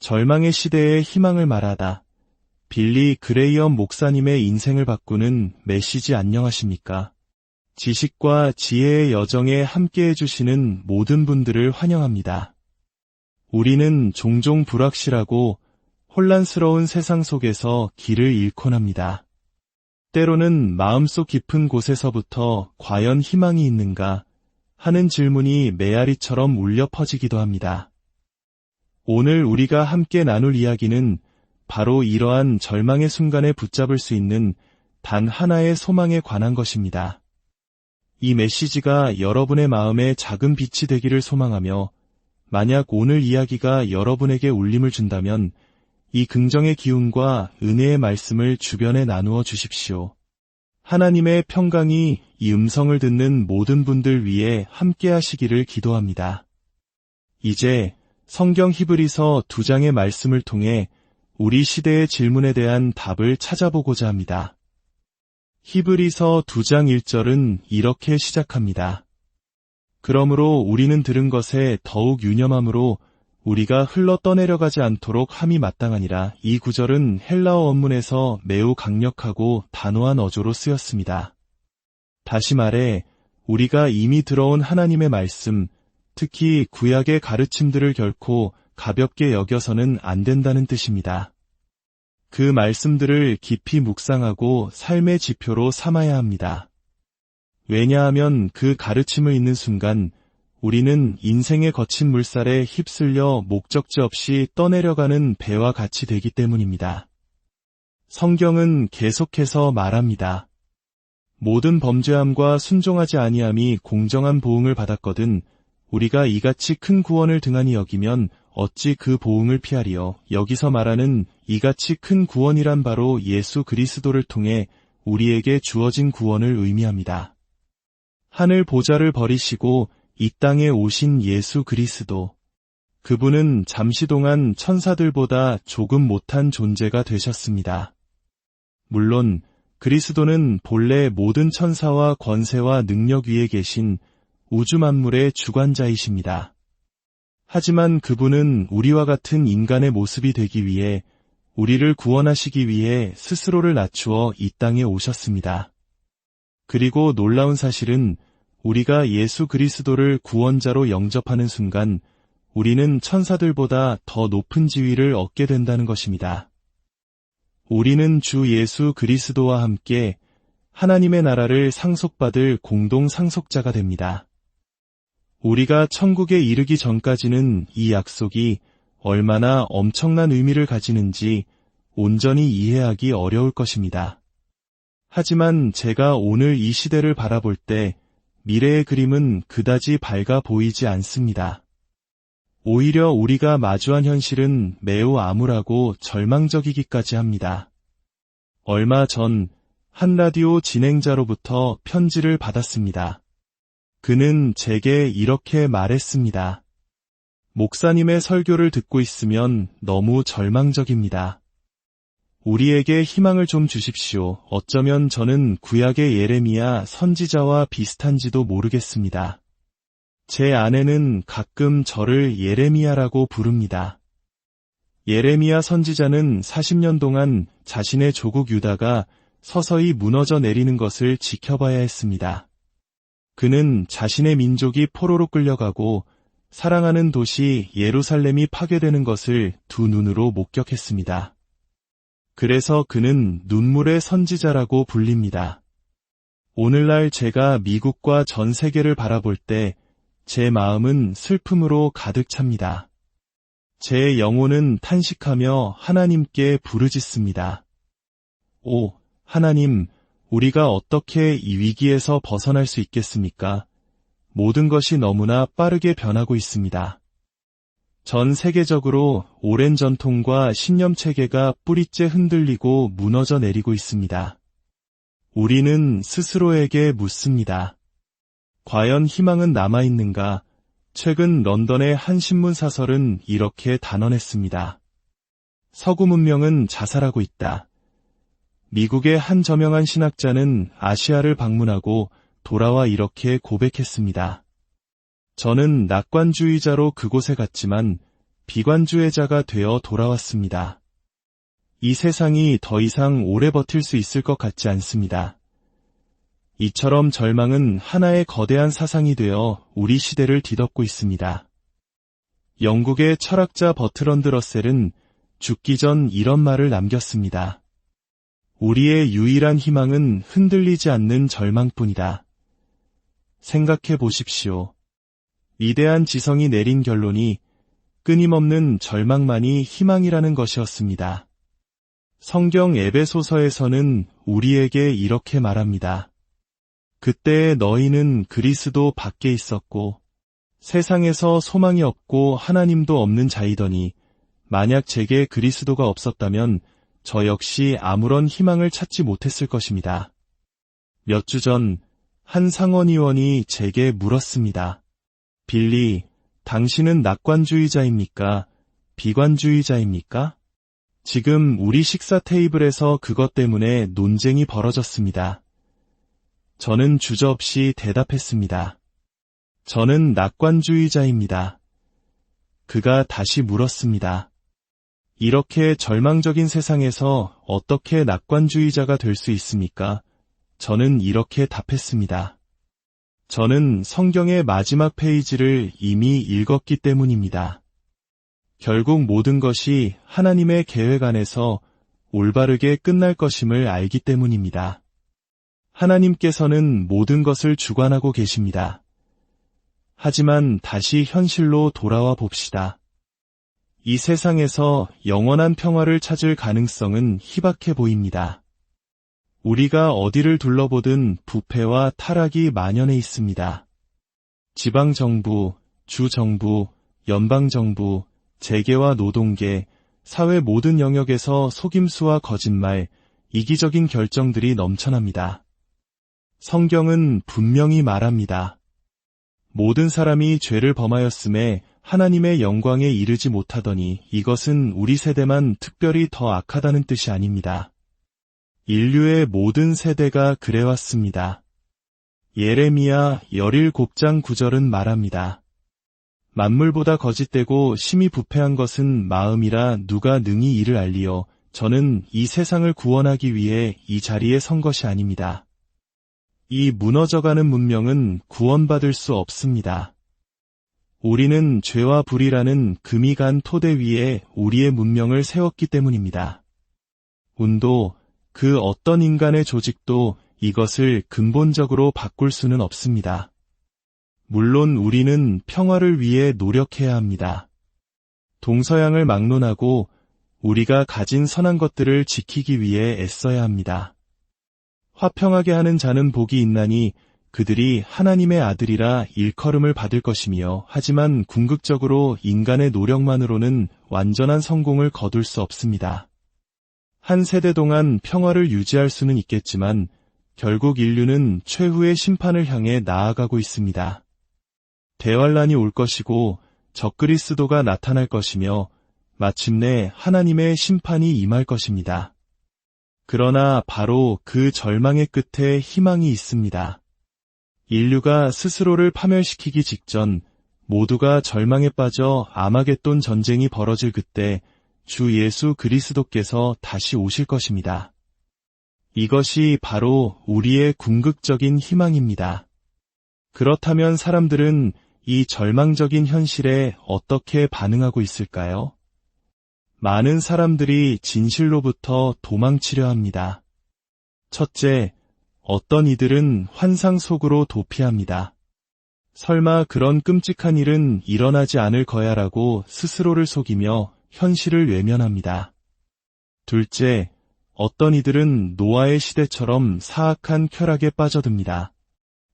절망의 시대에 희망을 말하다. 빌리 그레이엄 목사님의 인생을 바꾸는 메시지 안녕하십니까? 지식과 지혜의 여정에 함께해 주시는 모든 분들을 환영합니다. 우리는 종종 불확실하고 혼란스러운 세상 속에서 길을 잃곤 합니다. 때로는 마음속 깊은 곳에서부터 과연 희망이 있는가 하는 질문이 메아리처럼 울려 퍼지기도 합니다. 오늘 우리가 함께 나눌 이야기는 바로 이러한 절망의 순간에 붙잡을 수 있는 단 하나의 소망에 관한 것입니다. 이 메시지가 여러분의 마음에 작은 빛이 되기를 소망하며, 만약 오늘 이야기가 여러분에게 울림을 준다면 이 긍정의 기운과 은혜의 말씀을 주변에 나누어 주십시오. 하나님의 평강이 이 음성을 듣는 모든 분들 위해 함께 하시기를 기도합니다. 이제 성경 히브리서 2장의 말씀을 통해 우리 시대의 질문에 대한 답을 찾아보고자 합니다. 히브리서 2장 1절은 이렇게 시작합니다. 그러므로 우리는 들은 것에 더욱 유념함으로 우리가 흘러 떠내려가지 않도록 함이 마땅하니라. 이 구절은 헬라어 원문에서 매우 강력하고 단호한 어조로 쓰였습니다. 다시 말해, 우리가 이미 들어온 하나님의 말씀, 특히 구약의 가르침들을 결코 가볍게 여겨서는 안 된다는 뜻입니다. 그 말씀들을 깊이 묵상하고 삶의 지표로 삼아야 합니다. 왜냐하면 그 가르침을 읽는 순간 우리는 인생의 거친 물살에 휩쓸려 목적지 없이 떠내려가는 배와 같이 되기 때문입니다. 성경은 계속해서 말합니다. 모든 범죄함과 순종하지 아니함이 공정한 보응을 받았거든 우리가 이같이 큰 구원을 등한히 여기면 어찌 그 보응을 피하리요. 여기서 말하는 이같이 큰 구원이란 바로 예수 그리스도를 통해 우리에게 주어진 구원을 의미합니다. 하늘 보좌를 버리시고 이 땅에 오신 예수 그리스도. 그분은 잠시 동안 천사들보다 조금 못한 존재가 되셨습니다. 물론 그리스도는 본래 모든 천사와 권세와 능력 위에 계신 우주 만물의 주관자이십니다. 하지만 그분은 우리와 같은 인간의 모습이 되기 위해, 우리를 구원하시기 위해 스스로를 낮추어 이 땅에 오셨습니다. 그리고 놀라운 사실은 우리가 예수 그리스도를 구원자로 영접하는 순간 우리는 천사들보다 더 높은 지위를 얻게 된다는 것입니다. 우리는 주 예수 그리스도와 함께 하나님의 나라를 상속받을 공동 상속자가 됩니다. 우리가 천국에 이르기 전까지는 이 약속이 얼마나 엄청난 의미를 가지는지 온전히 이해하기 어려울 것입니다. 하지만 제가 오늘 이 시대를 바라볼 때 미래의 그림은 그다지 밝아 보이지 않습니다. 오히려 우리가 마주한 현실은 매우 암울하고 절망적이기까지 합니다. 얼마 전 한 라디오 진행자로부터 편지를 받았습니다. 그는 제게 이렇게 말했습니다. 목사님의 설교를 듣고 있으면 너무 절망적입니다. 우리에게 희망을 좀 주십시오. 어쩌면 저는 구약의 예레미야 선지자와 비슷한지도 모르겠습니다. 제 아내는 가끔 저를 예레미야라고 부릅니다. 예레미야 선지자는 40년 동안 자신의 조국 유다가 서서히 무너져 내리는 것을 지켜봐야 했습니다. 그는 자신의 민족이 포로로 끌려가고 사랑하는 도시 예루살렘이 파괴되는 것을 두 눈으로 목격했습니다. 그래서 그는 눈물의 선지자라고 불립니다. 오늘날 제가 미국과 전 세계를 바라볼 때 제 마음은 슬픔으로 가득 찹니다. 제 영혼은 탄식하며 하나님께 부르짖습니다. 오, 하나님, 우리가 어떻게 이 위기에서 벗어날 수 있겠습니까? 모든 것이 너무나 빠르게 변하고 있습니다. 전 세계적으로 오랜 전통과 신념 체계가 뿌리째 흔들리고 무너져 내리고 있습니다. 우리는 스스로에게 묻습니다. 과연 희망은 남아있는가? 최근 런던의 한 신문 사설은 이렇게 단언했습니다. 서구 문명은 자살하고 있다. 미국의 한 저명한 신학자는 아시아를 방문하고 돌아와 이렇게 고백했습니다. 저는 낙관주의자로 그곳에 갔지만 비관주의자가 되어 돌아왔습니다. 이 세상이 더 이상 오래 버틸 수 있을 것 같지 않습니다. 이처럼 절망은 하나의 거대한 사상이 되어 우리 시대를 뒤덮고 있습니다. 영국의 철학자 버트런드 러셀은 죽기 전 이런 말을 남겼습니다. 우리의 유일한 희망은 흔들리지 않는 절망뿐이다. 생각해 보십시오. 위대한 지성이 내린 결론이 끊임없는 절망만이 희망이라는 것이었습니다. 성경 에베소서에서는 우리에게 이렇게 말합니다. 그때의 너희는 그리스도 밖에 있었고 세상에서 소망이 없고 하나님도 없는 자이더니 만약 제게 그리스도가 없었다면 저 역시 아무런 희망을 찾지 못했을 것입니다. 몇 주 전 한 상원의원이 제게 물었습니다. 빌리, 당신은 낙관주의자입니까? 비관주의자입니까? 지금 우리 식사 테이블에서 그것 때문에 논쟁이 벌어졌습니다. 저는 주저없이 대답했습니다. 저는 낙관주의자입니다. 그가 다시 물었습니다. 이렇게 절망적인 세상에서 어떻게 낙관주의자가 될 수 있습니까? 저는 이렇게 답했습니다. 저는 성경의 마지막 페이지를 이미 읽었기 때문입니다. 결국 모든 것이 하나님의 계획 안에서 올바르게 끝날 것임을 알기 때문입니다. 하나님께서는 모든 것을 주관하고 계십니다. 하지만 다시 현실로 돌아와 봅시다. 이 세상에서 영원한 평화를 찾을 가능성은 희박해 보입니다. 우리가 어디를 둘러보든 부패와 타락이 만연해 있습니다. 지방정부, 주정부, 연방정부, 재계와 노동계, 사회 모든 영역에서 속임수와 거짓말, 이기적인 결정들이 넘쳐납니다. 성경은 분명히 말합니다. 모든 사람이 죄를 범하였음에 하나님의 영광에 이르지 못하더니 이것은 우리 세대만 특별히 더 악하다는 뜻이 아닙니다. 인류의 모든 세대가 그래왔습니다. 예레미야 17장 9절은 말합니다. 만물보다 거짓되고 심히 부패한 것은 마음이라 누가 능히 이를 알리어 저는 이 세상을 구원하기 위해 이 자리에 선 것이 아닙니다. 이 무너져가는 문명은 구원받을 수 없습니다. 우리는 죄와 불이라는 금이 간 토대 위에 우리의 문명을 세웠기 때문입니다. 운도 그 어떤 인간의 조직도 이것을 근본적으로 바꿀 수는 없습니다. 물론 우리는 평화를 위해 노력해야 합니다. 동서양을 막론하고 우리가 가진 선한 것들을 지키기 위해 애써야 합니다. 화평하게 하는 자는 복이 있나니 그들이 하나님의 아들이라 일컬음을 받을 것이며 하지만 궁극적으로 인간의 노력만으로는 완전한 성공을 거둘 수 없습니다. 한 세대 동안 평화를 유지할 수는 있겠지만 결국 인류는 최후의 심판을 향해 나아가고 있습니다. 대환란이 올 것이고 적그리스도가 나타날 것이며 마침내 하나님의 심판이 임할 것입니다. 그러나 바로 그 절망의 끝에 희망이 있습니다. 인류가 스스로를 파멸시키기 직전 모두가 절망에 빠져 아마겟돈 전쟁이 벌어질 그때 주 예수 그리스도께서 다시 오실 것입니다. 이것이 바로 우리의 궁극적인 희망입니다. 그렇다면 사람들은 이 절망적인 현실에 어떻게 반응하고 있을까요? 많은 사람들이 진실로부터 도망치려 합니다. 첫째, 어떤 이들은 환상 속으로 도피합니다. 설마 그런 끔찍한 일은 일어나지 않을 거야라고 스스로를 속이며 현실을 외면합니다. 둘째, 어떤 이들은 노아의 시대처럼 사악한 쾌락에 빠져듭니다.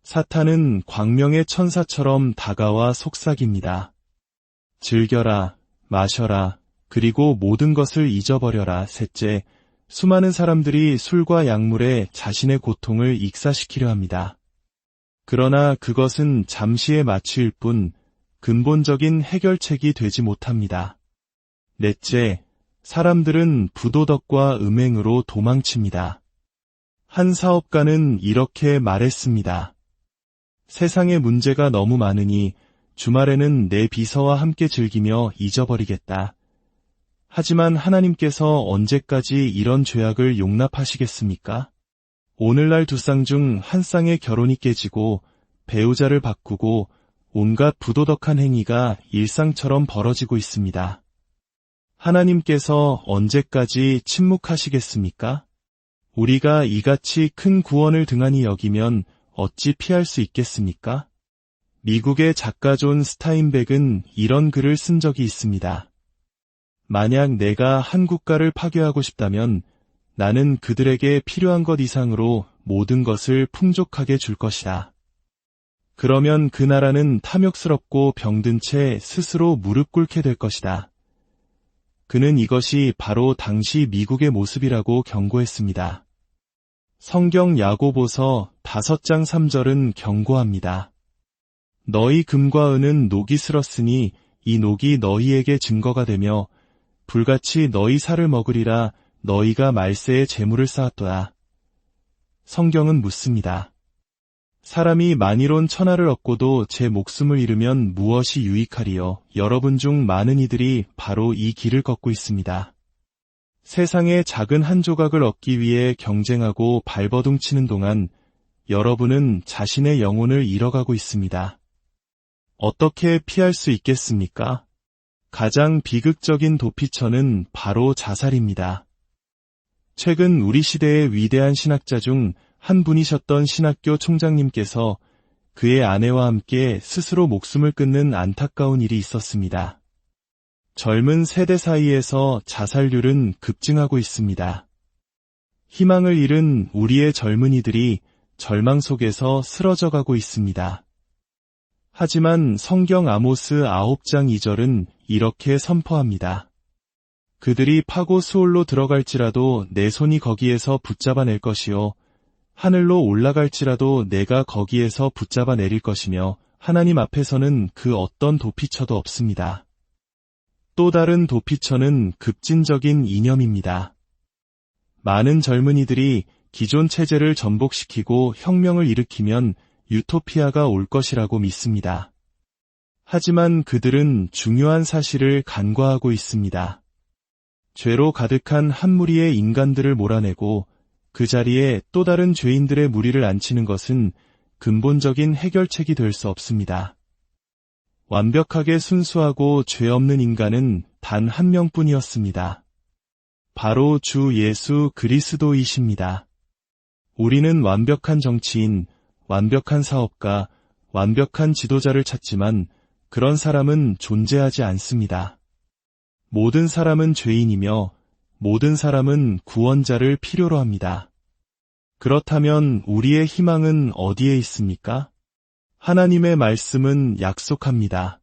사탄은 광명의 천사처럼 다가와 속삭입니다. 즐겨라, 마셔라, 그리고 모든 것을 잊어버려라. 셋째, 수많은 사람들이 술과 약물에 자신의 고통을 익사시키려 합니다. 그러나 그것은 잠시의 마취일 뿐 근본적인 해결책이 되지 못합니다. 넷째, 사람들은 부도덕과 음행으로 도망칩니다. 한 사업가는 이렇게 말했습니다. 세상에 문제가 너무 많으니 주말에는 내 비서와 함께 즐기며 잊어버리겠다. 하지만 하나님께서 언제까지 이런 죄악을 용납하시겠습니까? 오늘날 두 쌍 중 한 쌍의 결혼이 깨지고 배우자를 바꾸고 온갖 부도덕한 행위가 일상처럼 벌어지고 있습니다. 하나님께서 언제까지 침묵하시겠습니까? 우리가 이같이 큰 구원을 등한히 여기면 어찌 피할 수 있겠습니까? 미국의 작가 존 스타인백은 이런 글을 쓴 적이 있습니다. 만약 내가 한 국가를 파괴하고 싶다면 나는 그들에게 필요한 것 이상으로 모든 것을 풍족하게 줄 것이다. 그러면 그 나라는 탐욕스럽고 병든 채 스스로 무릎 꿇게 될 것이다. 그는 이것이 바로 당시 미국의 모습이라고 경고했습니다. 성경 야고보서 5장 3절은 경고합니다. 너희 금과 은은 녹이 슬었으니 이 녹이 너희에게 증거가 되며 불같이 너희 살을 먹으리라. 너희가 말세에 재물을 쌓았도다. 성경은 묻습니다. 사람이 만이론 천하를 얻고도 제 목숨을 잃으면 무엇이 유익하리요? 여러분 중 많은 이들이 바로 이 길을 걷고 있습니다. 세상의 작은 한 조각을 얻기 위해 경쟁하고 발버둥 치는 동안 여러분은 자신의 영혼을 잃어가고 있습니다. 어떻게 피할 수 있겠습니까? 가장 비극적인 도피처는 바로 자살입니다. 최근 우리 시대의 위대한 신학자 중 한 분이셨던 신학교 총장님께서 그의 아내와 함께 스스로 목숨을 끊는 안타까운 일이 있었습니다. 젊은 세대 사이에서 자살률은 급증하고 있습니다. 희망을 잃은 우리의 젊은이들이 절망 속에서 쓰러져가고 있습니다. 하지만 성경 아모스 9장 2절은 이렇게 선포합니다. 그들이 파고 수올로 들어갈지라도 내 손이 거기에서 붙잡아낼 것이요 하늘로 올라갈지라도 내가 거기에서 붙잡아 내릴 것이며 하나님 앞에서는 그 어떤 도피처도 없습니다. 또 다른 도피처는 급진적인 이념입니다. 많은 젊은이들이 기존 체제를 전복시키고 혁명을 일으키면 유토피아가 올 것이라고 믿습니다. 하지만 그들은 중요한 사실을 간과하고 있습니다. 죄로 가득한 한 무리의 인간들을 몰아내고 그 자리에 또 다른 죄인들의 무리를 앉히는 것은 근본적인 해결책이 될 수 없습니다. 완벽하게 순수하고 죄 없는 인간은 단 한 명뿐이었습니다. 바로 주 예수 그리스도이십니다. 우리는 완벽한 정치인, 완벽한 사업가, 완벽한 지도자를 찾지만 그런 사람은 존재하지 않습니다. 모든 사람은 죄인이며 모든 사람은 구원자를 필요로 합니다. 그렇다면 우리의 희망은 어디에 있습니까? 하나님의 말씀은 약속합니다.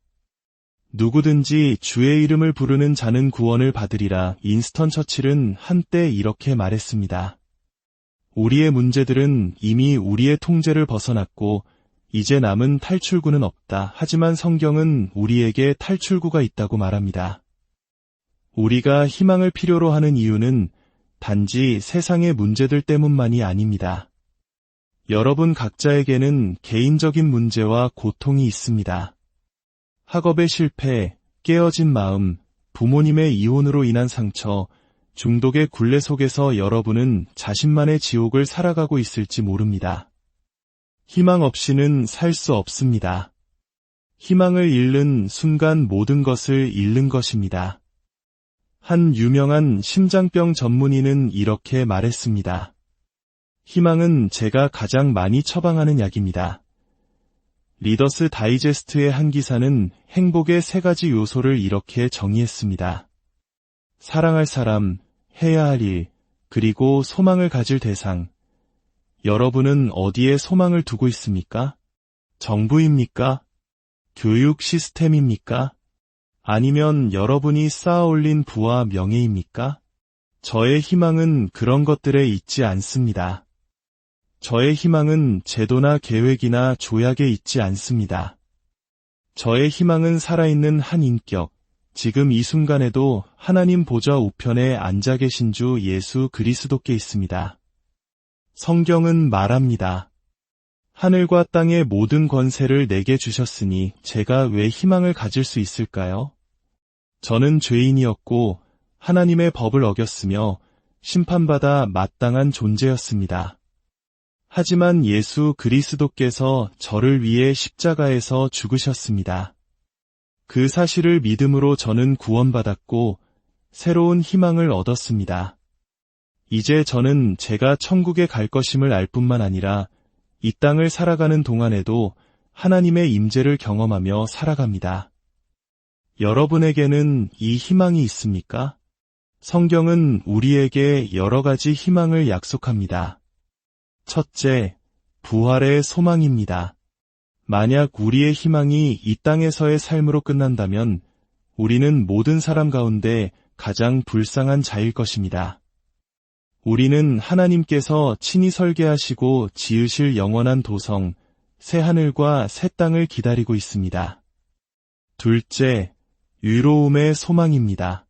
누구든지 주의 이름을 부르는 자는 구원을 받으리라. 윈스턴 처칠은 한때 이렇게 말했습니다. 우리의 문제들은 이미 우리의 통제를 벗어났고 이제 남은 탈출구는 없다. 하지만 성경은 우리에게 탈출구가 있다고 말합니다. 우리가 희망을 필요로 하는 이유는 단지 세상의 문제들 때문만이 아닙니다. 여러분 각자에게는 개인적인 문제와 고통이 있습니다. 학업의 실패, 깨어진 마음, 부모님의 이혼으로 인한 상처, 중독의 굴레 속에서 여러분은 자신만의 지옥을 살아가고 있을지 모릅니다. 희망 없이는 살 수 없습니다. 희망을 잃는 순간 모든 것을 잃는 것입니다. 한 유명한 심장병 전문의는 이렇게 말했습니다. 희망은 제가 가장 많이 처방하는 약입니다. 리더스 다이제스트의 한 기사는 행복의 3가지 요소를 이렇게 정의했습니다. 사랑할 사람, 해야 할 일, 그리고 소망을 가질 대상. 여러분은 어디에 소망을 두고 있습니까? 정부입니까? 교육 시스템입니까? 아니면 여러분이 쌓아올린 부와 명예입니까? 저의 희망은 그런 것들에 있지 않습니다. 저의 희망은 제도나 계획이나 조약에 있지 않습니다. 저의 희망은 살아있는 한 인격, 지금 이 순간에도 하나님 보좌 우편에 앉아 계신 주 예수 그리스도께 있습니다. 성경은 말합니다. 하늘과 땅의 모든 권세를 내게 주셨으니 제가 왜 희망을 가질 수 있을까요? 저는 죄인이었고 하나님의 법을 어겼으며 심판받아 마땅한 존재였습니다. 하지만 예수 그리스도께서 저를 위해 십자가에서 죽으셨습니다. 그 사실을 믿음으로 저는 구원받았고 새로운 희망을 얻었습니다. 이제 저는 제가 천국에 갈 것임을 알 뿐만 아니라 이 땅을 살아가는 동안에도 하나님의 임재를 경험하며 살아갑니다. 여러분에게는 이 희망이 있습니까? 성경은 우리에게 여러 가지 희망을 약속합니다. 첫째, 부활의 소망입니다. 만약 우리의 희망이 이 땅에서의 삶으로 끝난다면 우리는 모든 사람 가운데 가장 불쌍한 자일 것입니다. 우리는 하나님께서 친히 설계하시고 지으실 영원한 도성, 새 하늘과 새 땅을 기다리고 있습니다. 둘째, 의로움의 소망입니다.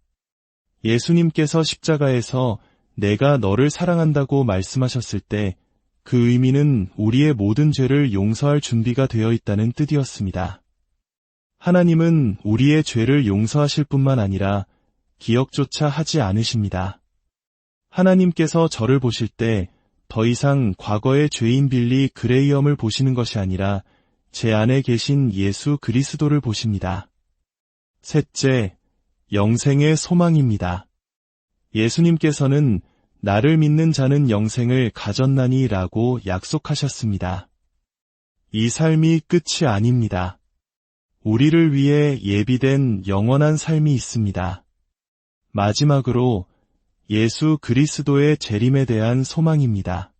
예수님께서 십자가에서 내가 너를 사랑한다고 말씀하셨을 때 그 의미는 우리의 모든 죄를 용서할 준비가 되어 있다는 뜻이었습니다. 하나님은 우리의 죄를 용서하실 뿐만 아니라 기억조차 하지 않으십니다. 하나님께서 저를 보실 때 더 이상 과거의 죄인 빌리 그레이엄을 보시는 것이 아니라 제 안에 계신 예수 그리스도를 보십니다. 셋째, 영생의 소망입니다. 예수님께서는 나를 믿는 자는 영생을 가졌나니 라고 약속하셨습니다. 이 삶이 끝이 아닙니다. 우리를 위해 예비된 영원한 삶이 있습니다. 마지막으로 예수 그리스도의 재림에 대한 소망입니다.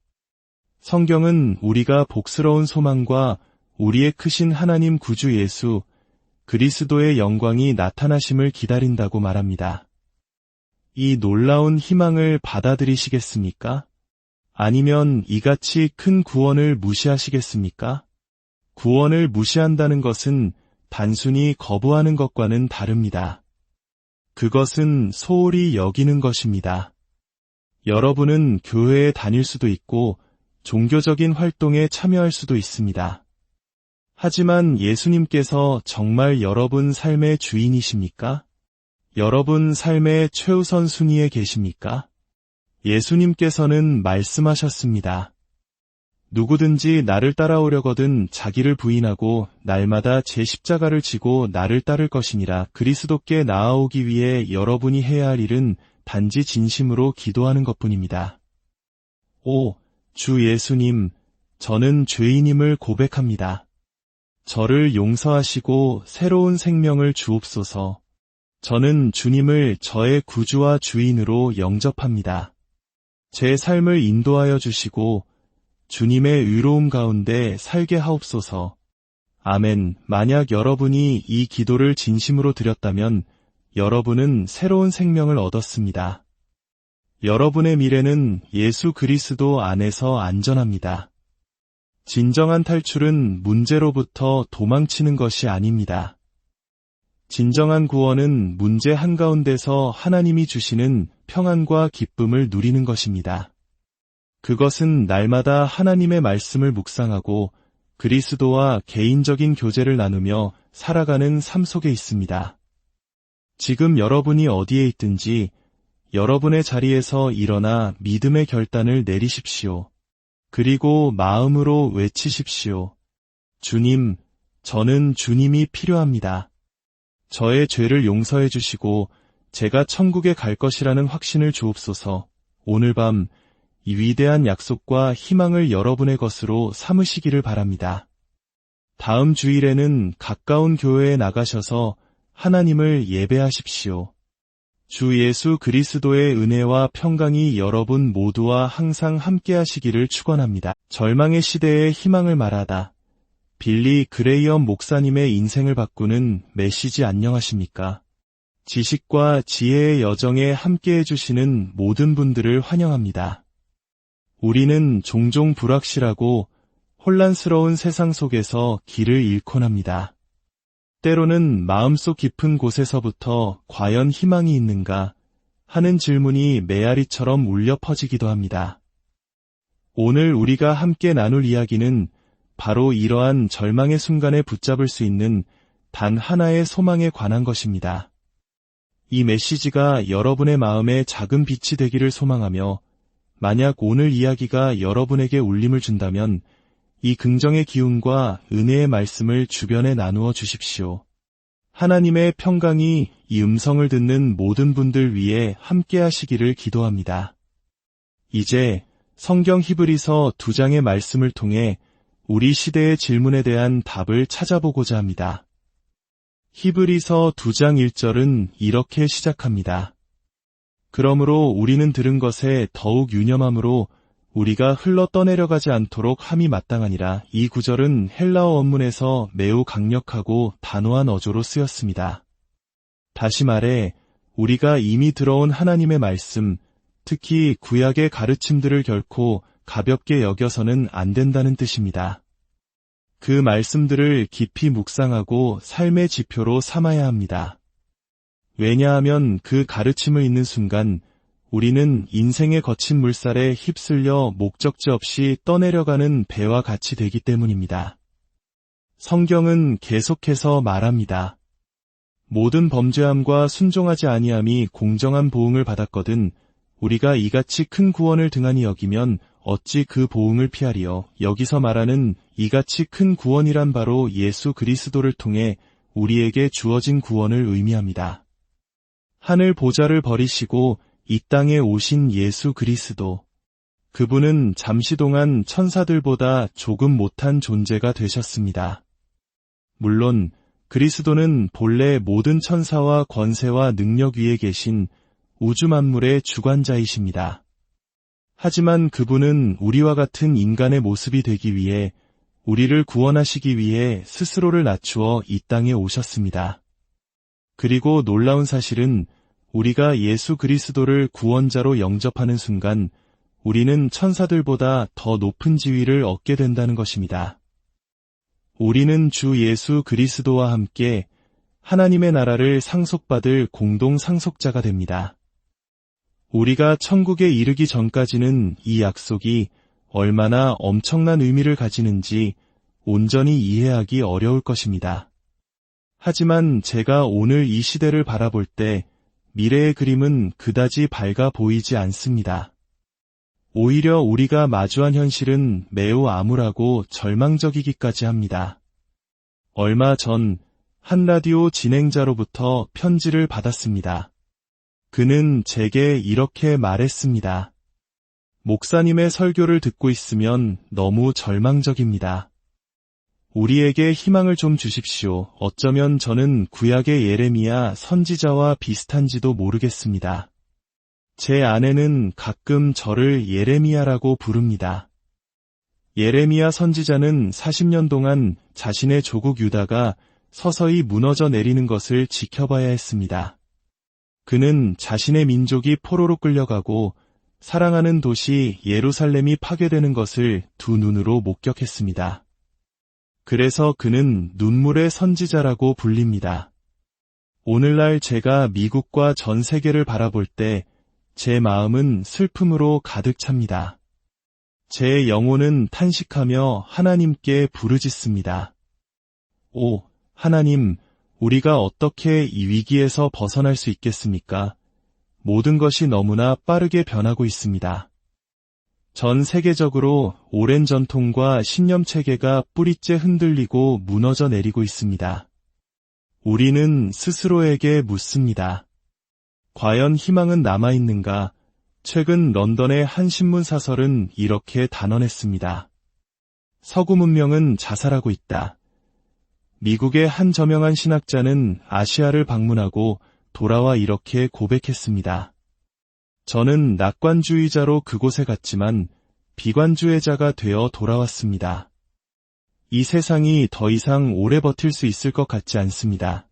성경은 우리가 복스러운 소망과 우리의 크신 하나님 구주 예수 그리스도의 영광이 나타나심을 기다린다고 말합니다. 이 놀라운 희망을 받아들이시겠습니까? 아니면 이같이 큰 구원을 무시하시겠습니까? 구원을 무시한다는 것은 단순히 거부하는 것과는 다릅니다. 그것은 소홀히 여기는 것입니다. 여러분은 교회에 다닐 수도 있고 종교적인 활동에 참여할 수도 있습니다. 하지만 예수님께서 정말 여러분 삶의 주인이십니까? 여러분 삶의 최우선 순위에 계십니까? 예수님께서는 말씀하셨습니다. 누구든지 나를 따라오려거든 자기를 부인하고 날마다 제 십자가를 지고 나를 따를 것이니라. 그리스도께 나아오기 위해 여러분이 해야 할 일은 단지 진심으로 기도하는 것뿐입니다. 오, 주 예수님, 저는 죄인임을 고백합니다. 저를 용서하시고 새로운 생명을 주옵소서. 저는 주님을 저의 구주와 주인으로 영접합니다. 제 삶을 인도하여 주시고 주님의 의로움 가운데 살게 하옵소서. 아멘. 만약 여러분이 이 기도를 진심으로 드렸다면 여러분은 새로운 생명을 얻었습니다. 여러분의 미래는 예수 그리스도 안에서 안전합니다. 진정한 탈출은 문제로부터 도망치는 것이 아닙니다. 진정한 구원은 문제 한가운데서 하나님이 주시는 평안과 기쁨을 누리는 것입니다. 그것은 날마다 하나님의 말씀을 묵상하고 그리스도와 개인적인 교제를 나누며 살아가는 삶 속에 있습니다. 지금 여러분이 어디에 있든지 여러분의 자리에서 일어나 믿음의 결단을 내리십시오. 그리고 마음으로 외치십시오. 주님, 저는 주님이 필요합니다. 저의 죄를 용서해 주시고 제가 천국에 갈 것이라는 확신을 주옵소서. 오늘 밤 이 위대한 약속과 희망을 여러분의 것으로 삼으시기를 바랍니다. 다음 주일에는 가까운 교회에 나가셔서 하나님을 예배하십시오. 주 예수 그리스도의 은혜와 평강이 여러분 모두와 항상 함께하시기를 축원합니다. 절망의 시대에 희망을 말하다. 빌리 그레이엄 목사님의 인생을 바꾸는 메시지 안녕하십니까? 지식과 지혜의 여정에 함께해 주시는 모든 분들을 환영합니다. 우리는 종종 불확실하고 혼란스러운 세상 속에서 길을 잃곤 합니다. 때로는 마음속 깊은 곳에서부터 과연 희망이 있는가 하는 질문이 메아리처럼 울려 퍼지기도 합니다. 오늘 우리가 함께 나눌 이야기는 바로 이러한 절망의 순간에 붙잡을 수 있는 단 하나의 소망에 관한 것입니다. 이 메시지가 여러분의 마음에 작은 빛이 되기를 소망하며, 만약 오늘 이야기가 여러분에게 울림을 준다면 이 긍정의 기운과 은혜의 말씀을 주변에 나누어 주십시오. 하나님의 평강이 이 음성을 듣는 모든 분들 위해 함께 하시기를 기도합니다. 이제 성경 히브리서 2장의 말씀을 통해 우리 시대의 질문에 대한 답을 찾아보고자 합니다. 히브리서 2장 1절은 이렇게 시작합니다. 그러므로 우리는 들은 것에 더욱 유념함으로 우리가 흘러 떠내려가지 않도록 함이 마땅하니라. 이 구절은 헬라어 원문에서 매우 강력하고 단호한 어조로 쓰였습니다. 다시 말해 우리가 이미 들어온 하나님의 말씀, 특히 구약의 가르침들을 결코 가볍게 여겨서는 안 된다는 뜻입니다. 그 말씀들을 깊이 묵상하고 삶의 지표로 삼아야 합니다. 왜냐하면 그 가르침을 읽는 순간 우리는 인생의 거친 물살에 휩쓸려 목적지 없이 떠내려가는 배와 같이 되기 때문입니다. 성경은 계속해서 말합니다. 모든 범죄함과 순종하지 아니함이 공정한 보응을 받았거든 우리가 이같이 큰 구원을 등한히 여기면 어찌 그 보응을 피하리요. 여기서 말하는 이같이 큰 구원이란 바로 예수 그리스도를 통해 우리에게 주어진 구원을 의미합니다. 하늘 보좌를 버리시고 이 땅에 오신 예수 그리스도. 그분은 잠시 동안 천사들보다 조금 못한 존재가 되셨습니다. 물론 그리스도는 본래 모든 천사와 권세와 능력 위에 계신 우주 만물의 주관자이십니다. 하지만 그분은 우리와 같은 인간의 모습이 되기 위해 우리를 구원하시기 위해 스스로를 낮추어 이 땅에 오셨습니다. 그리고 놀라운 사실은 우리가 예수 그리스도를 구원자로 영접하는 순간 우리는 천사들보다 더 높은 지위를 얻게 된다는 것입니다. 우리는 주 예수 그리스도와 함께 하나님의 나라를 상속받을 공동 상속자가 됩니다. 우리가 천국에 이르기 전까지는 이 약속이 얼마나 엄청난 의미를 가지는지 온전히 이해하기 어려울 것입니다. 하지만 제가 오늘 이 시대를 바라볼 때 미래의 그림은 그다지 밝아 보이지 않습니다. 오히려 우리가 마주한 현실은 매우 암울하고 절망적이기까지 합니다. 얼마 전 한 라디오 진행자로부터 편지를 받았습니다. 그는 제게 이렇게 말했습니다. 목사님의 설교를 듣고 있으면 너무 절망적입니다. 우리에게 희망을 좀 주십시오. 어쩌면 저는 구약의 예레미야 선지자와 비슷한지도 모르겠습니다. 제 아내는 가끔 저를 예레미야라고 부릅니다. 예레미야 선지자는 40년 동안 자신의 조국 유다가 서서히 무너져 내리는 것을 지켜봐야 했습니다. 그는 자신의 민족이 포로로 끌려가고 사랑하는 도시 예루살렘이 파괴되는 것을 두 눈으로 목격했습니다. 그래서 그는 눈물의 선지자라고 불립니다. 오늘날 제가 미국과 전 세계를 바라볼 때 제 마음은 슬픔으로 가득 찹니다. 제 영혼은 탄식하며 하나님께 부르짖습니다. 오, 하나님, 우리가 어떻게 이 위기에서 벗어날 수 있겠습니까? 모든 것이 너무나 빠르게 변하고 있습니다. 전 세계적으로 오랜 전통과 신념 체계가 뿌리째 흔들리고 무너져 내리고 있습니다. 우리는 스스로에게 묻습니다. 과연 희망은 남아있는가? 최근 런던의 한 신문 사설은 이렇게 단언했습니다. 서구 문명은 자살하고 있다. 미국의 한 저명한 신학자는 아시아를 방문하고 돌아와 이렇게 고백했습니다. 저는 낙관주의자로 그곳에 갔지만 비관주의자가 되어 돌아왔습니다. 이 세상이 더 이상 오래 버틸 수 있을 것 같지 않습니다.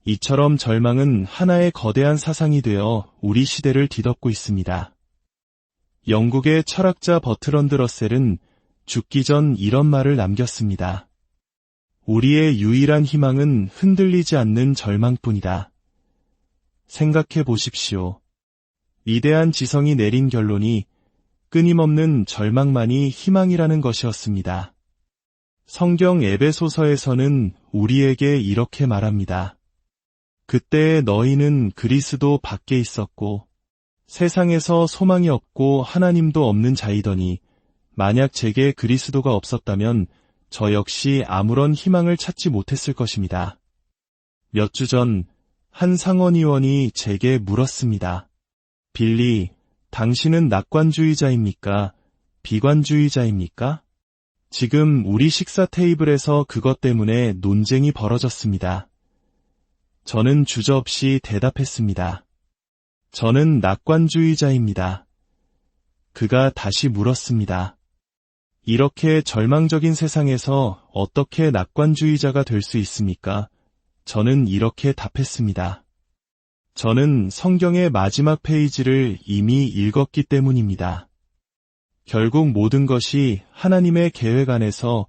이처럼 절망은 하나의 거대한 사상이 되어 우리 시대를 뒤덮고 있습니다. 영국의 철학자 버트런드 러셀은 죽기 전 이런 말을 남겼습니다. 우리의 유일한 희망은 흔들리지 않는 절망뿐이다. 생각해 보십시오. 위대한 지성이 내린 결론이 끊임없는 절망만이 희망이라는 것이었습니다. 성경 에베소서에서는 우리에게 이렇게 말합니다. 그때의 너희는 그리스도 밖에 있었고 세상에서 소망이 없고 하나님도 없는 자이더니 만약 제게 그리스도가 없었다면 저 역시 아무런 희망을 찾지 못했을 것입니다. 몇 주 전 한 상원의원이 제게 물었습니다. 빌리, 당신은 낙관주의자입니까? 비관주의자입니까? 지금 우리 식사 테이블에서 그것 때문에 논쟁이 벌어졌습니다. 저는 주저없이 대답했습니다. 저는 낙관주의자입니다. 그가 다시 물었습니다. 이렇게 절망적인 세상에서 어떻게 낙관주의자가 될 수 있습니까? 저는 이렇게 답했습니다. 저는 성경의 마지막 페이지를 이미 읽었기 때문입니다. 결국 모든 것이 하나님의 계획 안에서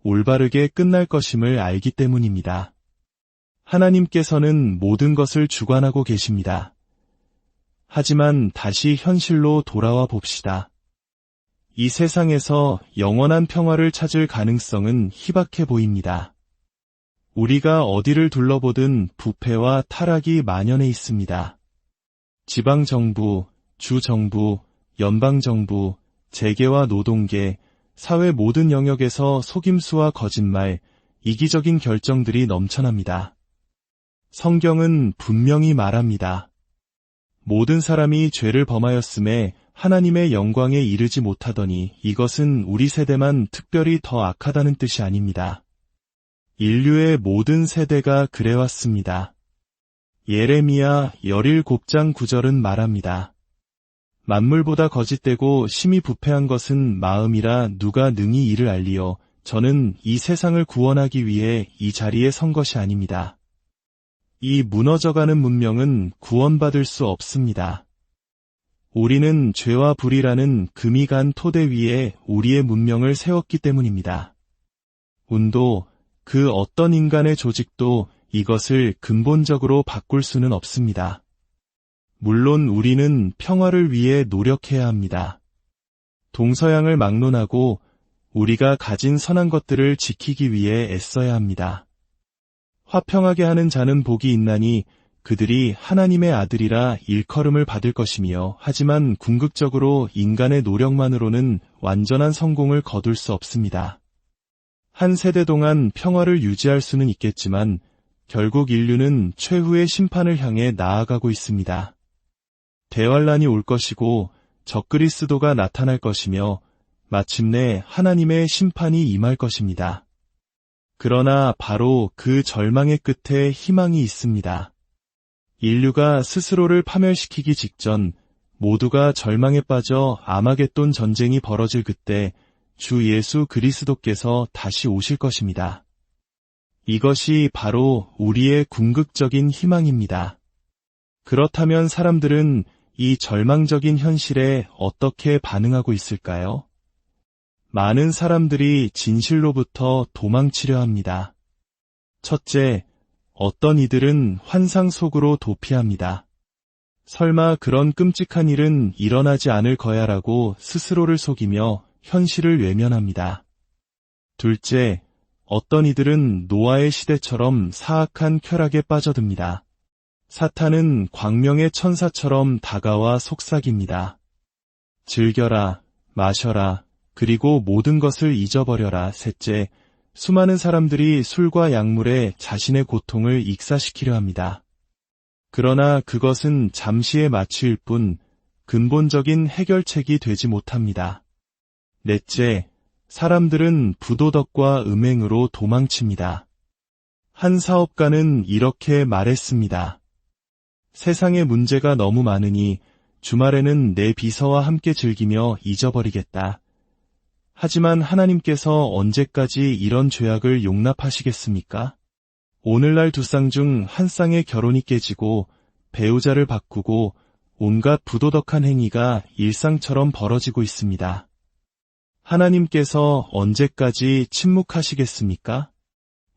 올바르게 끝날 것임을 알기 때문입니다. 하나님께서는 모든 것을 주관하고 계십니다. 하지만 다시 현실로 돌아와 봅시다. 이 세상에서 영원한 평화를 찾을 가능성은 희박해 보입니다. 우리가 어디를 둘러보든 부패와 타락이 만연해 있습니다. 지방정부, 주정부, 연방정부, 재계와 노동계, 사회 모든 영역에서 속임수와 거짓말, 이기적인 결정들이 넘쳐납니다. 성경은 분명히 말합니다. 모든 사람이 죄를 범하였음에 하나님의 영광에 이르지 못하더니 이것은 우리 세대만 특별히 더 악하다는 뜻이 아닙니다. 인류의 모든 세대가 그래왔습니다. 예레미야 17장 9절은 말합니다. 만물보다 거짓되고 심히 부패한 것은 마음이라 누가 능히 이를 알리요. 저는 이 세상을 구원하기 위해 이 자리에 선 것이 아닙니다. 이 무너져가는 문명은 구원받을 수 없습니다. 우리는 죄와 불이라는 금이 간 토대 위에 우리의 문명을 세웠기 때문입니다. 운도 그 어떤 인간의 조직도 이것을 근본적으로 바꿀 수는 없습니다. 물론 우리는 평화를 위해 노력해야 합니다. 동서양을 막론하고 우리가 가진 선한 것들을 지키기 위해 애써야 합니다. 화평하게 하는 자는 복이 있나니 그들이 하나님의 아들이라 일컬음을 받을 것이며 하지만 궁극적으로 인간의 노력만으로는 완전한 성공을 거둘 수 없습니다. 한 세대 동안 평화를 유지할 수는 있겠지만 결국 인류는 최후의 심판을 향해 나아가고 있습니다. 대환란이 올 것이고 적그리스도가 나타날 것이며 마침내 하나님의 심판이 임할 것입니다. 그러나 바로 그 절망의 끝에 희망이 있습니다. 인류가 스스로를 파멸시키기 직전 모두가 절망에 빠져 아마겟돈 전쟁이 벌어질 그때 주 예수 그리스도께서 다시 오실 것입니다. 이것이 바로 우리의 궁극적인 희망입니다. 그렇다면 사람들은 이 절망적인 현실에 어떻게 반응하고 있을까요? 많은 사람들이 진실로부터 도망치려 합니다. 첫째, 어떤 이들은 환상 속으로 도피합니다. 설마 그런 끔찍한 일은 일어나지 않을 거야라고 스스로를 속이며 현실을 외면합니다. 둘째, 어떤 이들은 노아의 시대처럼 사악한 쾌락에 빠져듭니다. 사탄은 광명의 천사처럼 다가와 속삭입니다. 즐겨라, 마셔라, 그리고 모든 것을 잊어버려라. 셋째, 수많은 사람들이 술과 약물에 자신의 고통을 익사시키려 합니다. 그러나 그것은 잠시의 마취일 뿐 근본적인 해결책이 되지 못합니다. 넷째, 사람들은 부도덕과 음행으로 도망칩니다. 한 사업가는 이렇게 말했습니다. 세상에 문제가 너무 많으니 주말에는 내 비서와 함께 즐기며 잊어버리겠다. 하지만 하나님께서 언제까지 이런 죄악을 용납하시겠습니까? 오늘날 두 쌍 중 한 쌍의 결혼이 깨지고 배우자를 바꾸고 온갖 부도덕한 행위가 일상처럼 벌어지고 있습니다. 하나님께서 언제까지 침묵하시겠습니까?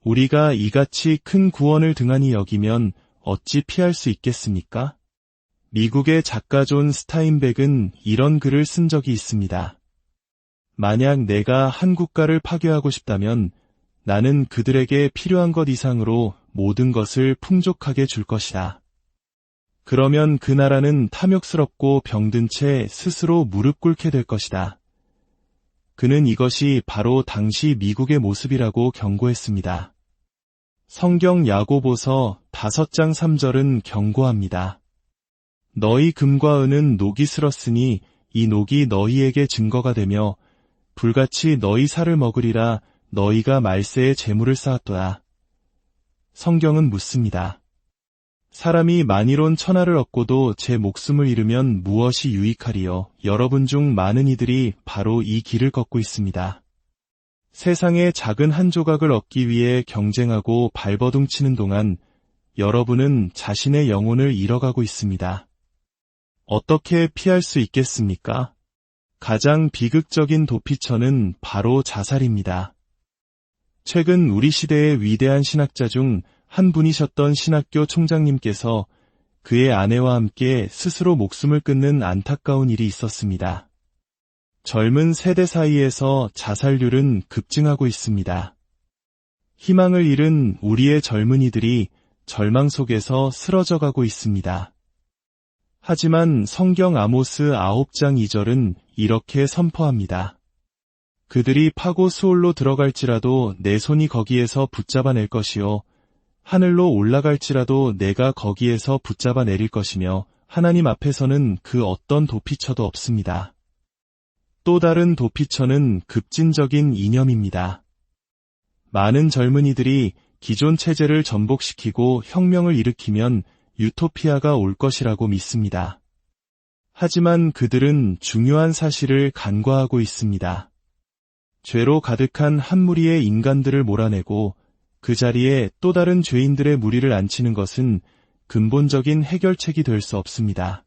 우리가 이같이 큰 구원을 등한히 여기면 어찌 피할 수 있겠습니까? 미국의 작가 존 스타인백은 이런 글을 쓴 적이 있습니다. 만약 내가 한 국가를 파괴하고 싶다면 나는 그들에게 필요한 것 이상으로 모든 것을 풍족하게 줄 것이다. 그러면 그 나라는 탐욕스럽고 병든 채 스스로 무릎 꿇게 될 것이다. 그는 이것이 바로 당시 미국의 모습이라고 경고했습니다. 성경 야고보서 5장 3절은 경고합니다. 너희 금과 은은 녹이 슬었으니 이 녹이 너희에게 증거가 되며 불같이 너희 살을 먹으리라. 너희가 말세에 재물을 쌓았도다. 성경은 묻습니다. 사람이 만이론 천하를 얻고도 제 목숨을 잃으면 무엇이 유익하리요? 여러분 중 많은 이들이 바로 이 길을 걷고 있습니다. 세상의 작은 한 조각을 얻기 위해 경쟁하고 발버둥치는 동안 여러분은 자신의 영혼을 잃어가고 있습니다. 어떻게 피할 수 있겠습니까? 가장 비극적인 도피처는 바로 자살입니다. 최근 우리 시대의 위대한 신학자 중 한 분이셨던 신학교 총장님께서 그의 아내와 함께 스스로 목숨을 끊는 안타까운 일이 있었습니다. 젊은 세대 사이에서 자살률은 급증하고 있습니다. 희망을 잃은 우리의 젊은이들이 절망 속에서 쓰러져가고 있습니다. 하지만 성경 아모스 9장 2절은 이렇게 선포합니다. 그들이 파고 수올로 들어갈지라도 내 손이 거기에서 붙잡아낼 것이요 하늘로 올라갈지라도 내가 거기에서 붙잡아 내릴 것이며 하나님 앞에서는 그 어떤 도피처도 없습니다. 또 다른 도피처는 급진적인 이념입니다. 많은 젊은이들이 기존 체제를 전복시키고 혁명을 일으키면 유토피아가 올 것이라고 믿습니다. 하지만 그들은 중요한 사실을 간과하고 있습니다. 죄로 가득한 한 무리의 인간들을 몰아내고 그 자리에 또 다른 죄인들의 무리를 앉히는 것은 근본적인 해결책이 될 수 없습니다.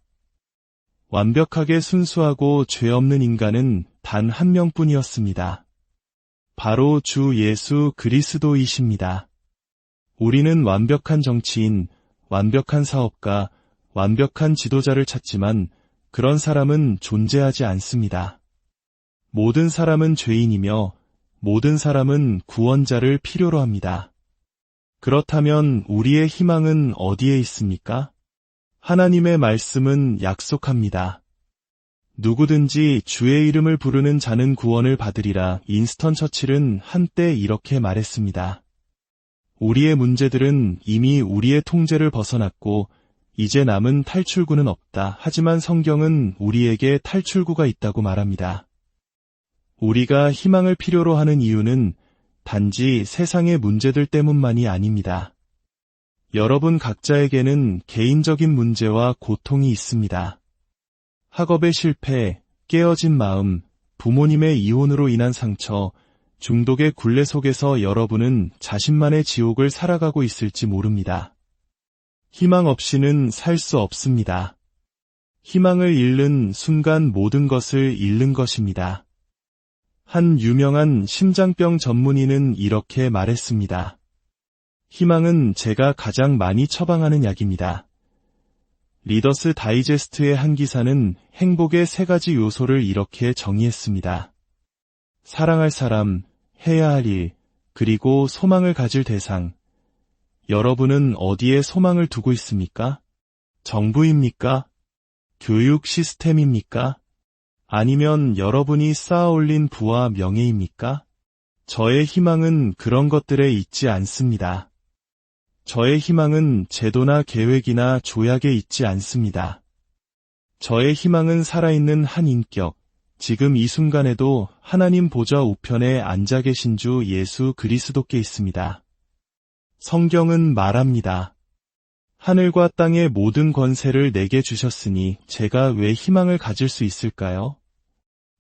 완벽하게 순수하고 죄 없는 인간은 단 한 명뿐이었습니다. 바로 주 예수 그리스도이십니다. 우리는 완벽한 정치인, 완벽한 사업가, 완벽한 지도자를 찾지만 그런 사람은 존재하지 않습니다. 모든 사람은 죄인이며 모든 사람은 구원자를 필요로 합니다. 그렇다면 우리의 희망은 어디에 있습니까? 하나님의 말씀은 약속합니다. 누구든지 주의 이름을 부르는 자는 구원을 받으리라. 윈스턴 처칠은 한때 이렇게 말했습니다. 우리의 문제들은 이미 우리의 통제를 벗어났고 이제 남은 탈출구는 없다. 하지만 성경은 우리에게 탈출구가 있다고 말합니다. 우리가 희망을 필요로 하는 이유는 단지 세상의 문제들 때문만이 아닙니다. 여러분 각자에게는 개인적인 문제와 고통이 있습니다. 학업의 실패, 깨어진 마음, 부모님의 이혼으로 인한 상처, 중독의 굴레 속에서 여러분은 자신만의 지옥을 살아가고 있을지 모릅니다. 희망 없이는 살 수 없습니다. 희망을 잃는 순간 모든 것을 잃는 것입니다. 한 유명한 심장병 전문의는 이렇게 말했습니다. 희망은 제가 가장 많이 처방하는 약입니다. 리더스 다이제스트의 한 기사는 행복의 3가지 요소를 이렇게 정의했습니다. 사랑할 사람, 해야 할 일, 그리고 소망을 가질 대상. 여러분은 어디에 소망을 두고 있습니까? 정부입니까? 교육 시스템입니까? 아니면 여러분이 쌓아올린 부와 명예입니까? 저의 희망은 그런 것들에 있지 않습니다. 저의 희망은 제도나 계획이나 조약에 있지 않습니다. 저의 희망은 살아있는 한 인격, 지금 이 순간에도 하나님 보좌 우편에 앉아 계신 주 예수 그리스도께 있습니다. 성경은 말합니다. 하늘과 땅의 모든 권세를 내게 주셨으니 제가 왜 희망을 가질 수 있을까요?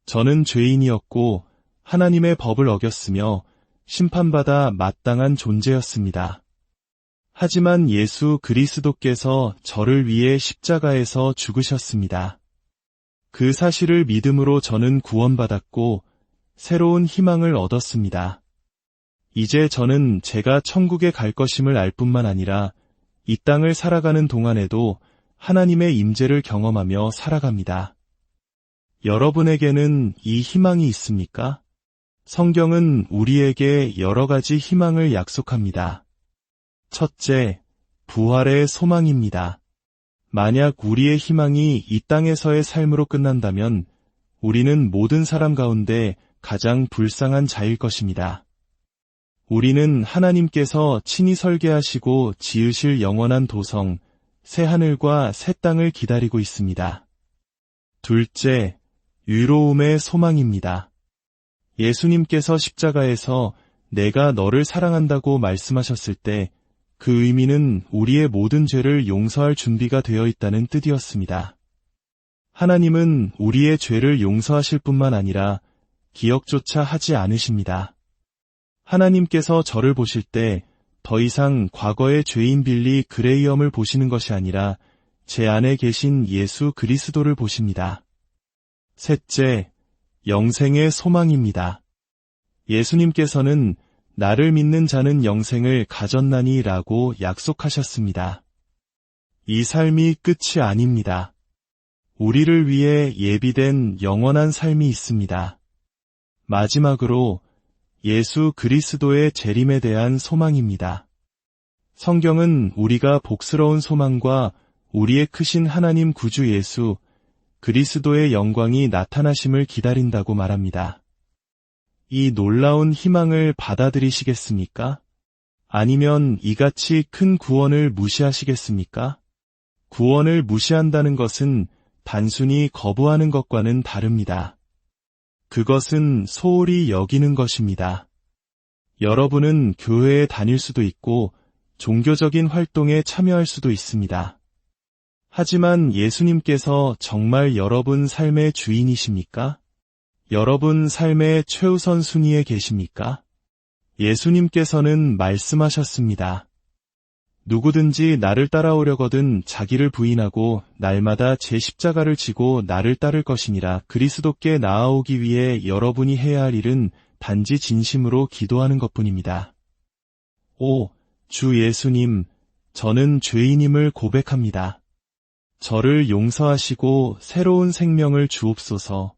저는 죄인이었고 하나님의 법을 어겼으며 심판받아 마땅한 존재였습니다. 하지만 예수 그리스도께서 저를 위해 십자가에서 죽으셨습니다. 그 사실을 믿음으로 저는 구원받았고 새로운 희망을 얻었습니다. 이제 저는 제가 천국에 갈 것임을 알 뿐만 아니라 이 땅을 살아가는 동안에도 하나님의 임재를 경험하며 살아갑니다. 여러분에게는 이 희망이 있습니까? 성경은 우리에게 여러 가지 희망을 약속합니다. 첫째, 부활의 소망입니다. 만약 우리의 희망이 이 땅에서의 삶으로 끝난다면 우리는 모든 사람 가운데 가장 불쌍한 자일 것입니다. 우리는 하나님께서 친히 설계하시고 지으실 영원한 도성, 새 하늘과 새 땅을 기다리고 있습니다. 둘째, 의로움의 소망입니다. 예수님께서 십자가에서 내가 너를 사랑한다고 말씀하셨을 때 그 의미는 우리의 모든 죄를 용서할 준비가 되어 있다는 뜻이었습니다. 하나님은 우리의 죄를 용서하실 뿐만 아니라 기억조차 하지 않으십니다. 하나님께서 저를 보실 때 더 이상 과거의 죄인 빌리 그레이엄을 보시는 것이 아니라 제 안에 계신 예수 그리스도를 보십니다. 셋째, 영생의 소망입니다. 예수님께서는 나를 믿는 자는 영생을 가졌나니 라고 약속하셨습니다. 이 삶이 끝이 아닙니다. 우리를 위해 예비된 영원한 삶이 있습니다. 마지막으로 예수 그리스도의 재림에 대한 소망입니다. 성경은 우리가 복스러운 소망과 우리의 크신 하나님 구주 예수 그리스도의 영광이 나타나심을 기다린다고 말합니다. 이 놀라운 희망을 받아들이시겠습니까? 아니면 이같이 큰 구원을 무시하시겠습니까? 구원을 무시한다는 것은 단순히 거부하는 것과는 다릅니다. 그것은 소홀히 여기는 것입니다. 여러분은 교회에 다닐 수도 있고 종교적인 활동에 참여할 수도 있습니다. 하지만 예수님께서 정말 여러분 삶의 주인이십니까? 여러분 삶의 최우선 순위에 계십니까? 예수님께서는 말씀하셨습니다. 누구든지 나를 따라오려거든 자기를 부인하고 날마다 제 십자가를 지고 나를 따를 것이니라. 그리스도께 나아오기 위해 여러분이 해야 할 일은 단지 진심으로 기도하는 것뿐입니다. 오, 주 예수님, 저는 죄인임을 고백합니다. 저를 용서하시고 새로운 생명을 주옵소서.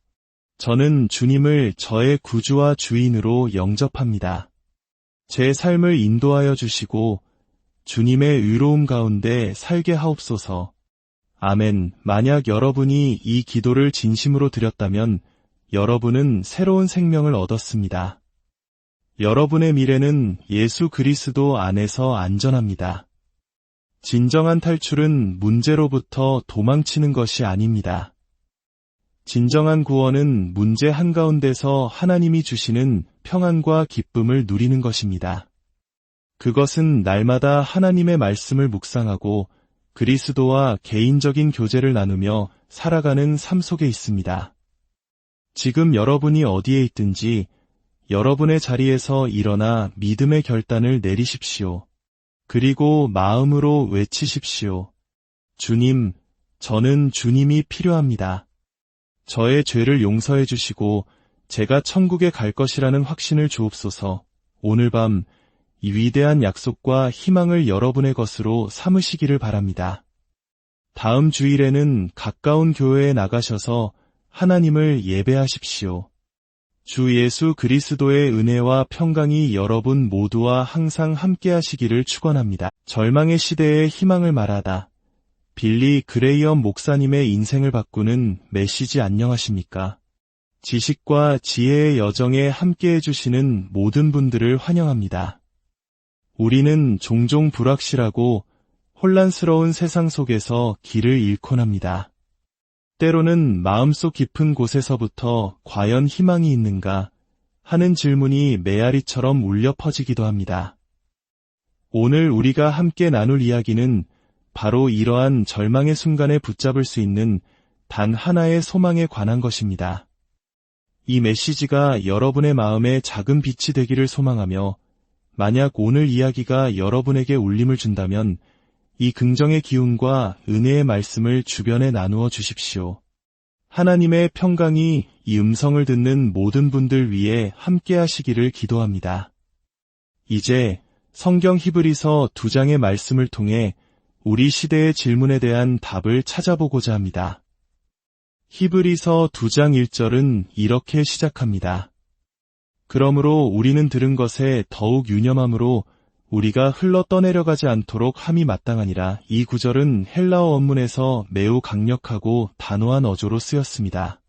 저는 주님을 저의 구주와 주인으로 영접합니다. 제 삶을 인도하여 주시고 주님의 의로움 가운데 살게 하옵소서. 아멘. 만약 여러분이 이 기도를 진심으로 드렸다면 여러분은 새로운 생명을 얻었습니다. 여러분의 미래는 예수 그리스도 안에서 안전합니다. 진정한 탈출은 문제로부터 도망치는 것이 아닙니다. 진정한 구원은 문제 한가운데서 하나님이 주시는 평안과 기쁨을 누리는 것입니다. 그것은 날마다 하나님의 말씀을 묵상하고 그리스도와 개인적인 교제를 나누며 살아가는 삶 속에 있습니다. 지금 여러분이 어디에 있든지 여러분의 자리에서 일어나 믿음의 결단을 내리십시오. 그리고 마음으로 외치십시오. 주님, 저는 주님이 필요합니다. 저의 죄를 용서해 주시고 제가 천국에 갈 것이라는 확신을 주옵소서. 오늘 밤 이 위대한 약속과 희망을 여러분의 것으로 삼으시기를 바랍니다. 다음 주일에는 가까운 교회에 나가셔서 하나님을 예배하십시오. 주 예수 그리스도의 은혜와 평강이 여러분 모두와 항상 함께 하시기를 축원합니다. 절망의 시대에 희망을 말하다. 빌리 그레이엄 목사님의 인생을 바꾸는 메시지 안녕하십니까? 지식과 지혜의 여정에 함께 해주시는 모든 분들을 환영합니다. 우리는 종종 불확실하고 혼란스러운 세상 속에서 길을 잃곤 합니다. 때로는 마음속 깊은 곳에서부터 과연 희망이 있는가 하는 질문이 메아리처럼 울려 퍼지기도 합니다. 오늘 우리가 함께 나눌 이야기는 바로 이러한 절망의 순간에 붙잡을 수 있는 단 하나의 소망에 관한 것입니다. 이 메시지가 여러분의 마음에 작은 빛이 되기를 소망하며 만약 오늘 이야기가 여러분에게 울림을 준다면 이 긍정의 기운과 은혜의 말씀을 주변에 나누어 주십시오. 하나님의 평강이 이 음성을 듣는 모든 분들 위해 함께 하시기를 기도합니다. 이제 성경 히브리서 2장의 말씀을 통해 우리 시대의 질문에 대한 답을 찾아보고자 합니다. 히브리서 2장 1절은 이렇게 시작합니다. 그러므로 우리는 들은 것에 더욱 유념함으로 우리가 흘러 떠내려가지 않도록 함이 마땅하니라. 이 구절은 헬라어 원문에서 매우 강력하고 단호한 어조로 쓰였습니다.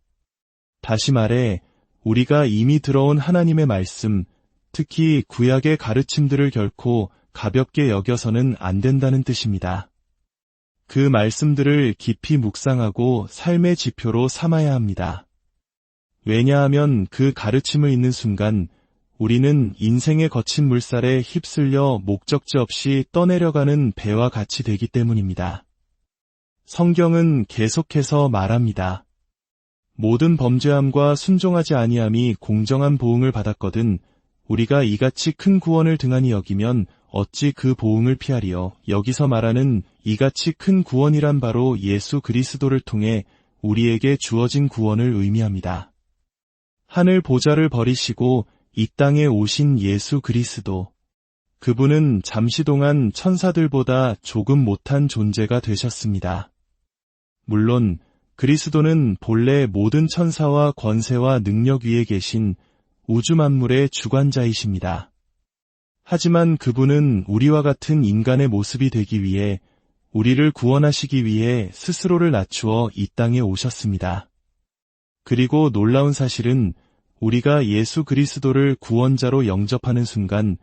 다시 말해 우리가 이미 들어온 하나님의 말씀, 특히 구약의 가르침들을 결코 가볍게 여겨서는 안 된다는 뜻입니다. 그 말씀들을 깊이 묵상하고 삶의 지표로 삼아야 합니다. 왜냐하면 그 가르침을 읽는 순간 우리는 인생의 거친 물살에 휩쓸려 목적지 없이 떠내려가는 배와 같이 되기 때문입니다. 성경은 계속해서 말합니다. 모든 범죄함과 순종하지 아니함이 공정한 보응을 받았거든 우리가 이같이 큰 구원을 등한히 여기면 어찌 그 보응을 피하리요. 여기서 말하는 이같이 큰 구원이란 바로 예수 그리스도를 통해 우리에게 주어진 구원을 의미합니다. 하늘 보좌를 버리시고 이 땅에 오신 예수 그리스도. 그분은 잠시 동안 천사들보다 조금 못한 존재가 되셨습니다. 물론 그리스도는 본래 모든 천사와 권세와 능력 위에 계신 우주 만물의 주관자이십니다. 하지만 그분은 우리와 같은 인간의 모습이 되기 위해 우리를 구원하시기 위해 스스로를 낮추어 이 땅에 오셨습니다. 그리고 놀라운 사실은 우리가 예수 그리스도를 구원자로 영접하는 순간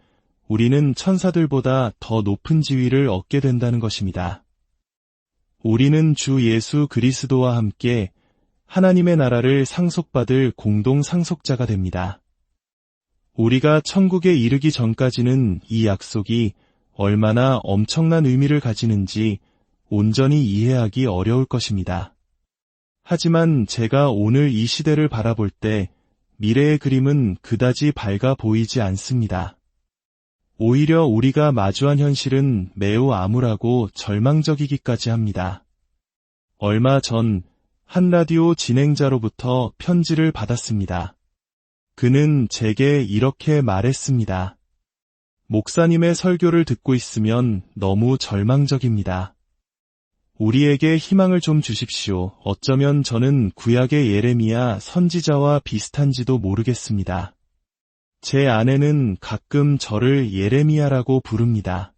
우리는 천사들보다 더 높은 지위를 얻게 된다는 것입니다. 우리는 주 예수 그리스도와 함께 하나님의 나라를 상속받을 공동 상속자가 됩니다. 우리가 천국에 이르기 전까지는 이 약속이 얼마나 엄청난 의미를 가지는지 온전히 이해하기 어려울 것입니다. 하지만 제가 오늘 이 시대를 바라볼 때 미래의 그림은 그다지 밝아 보이지 않습니다. 오히려 우리가 마주한 현실은 매우 암울하고 절망적이기까지 합니다. 얼마 전 한 라디오 진행자로부터 편지를 받았습니다. 그는 제게 이렇게 말했습니다. 목사님의 설교를 듣고 있으면 너무 절망적입니다. 우리에게 희망을 좀 주십시오. 어쩌면 저는 구약의 예레미야 선지자와 비슷한지도 모르겠습니다. 제 아내는 가끔 저를 예레미야라고 부릅니다.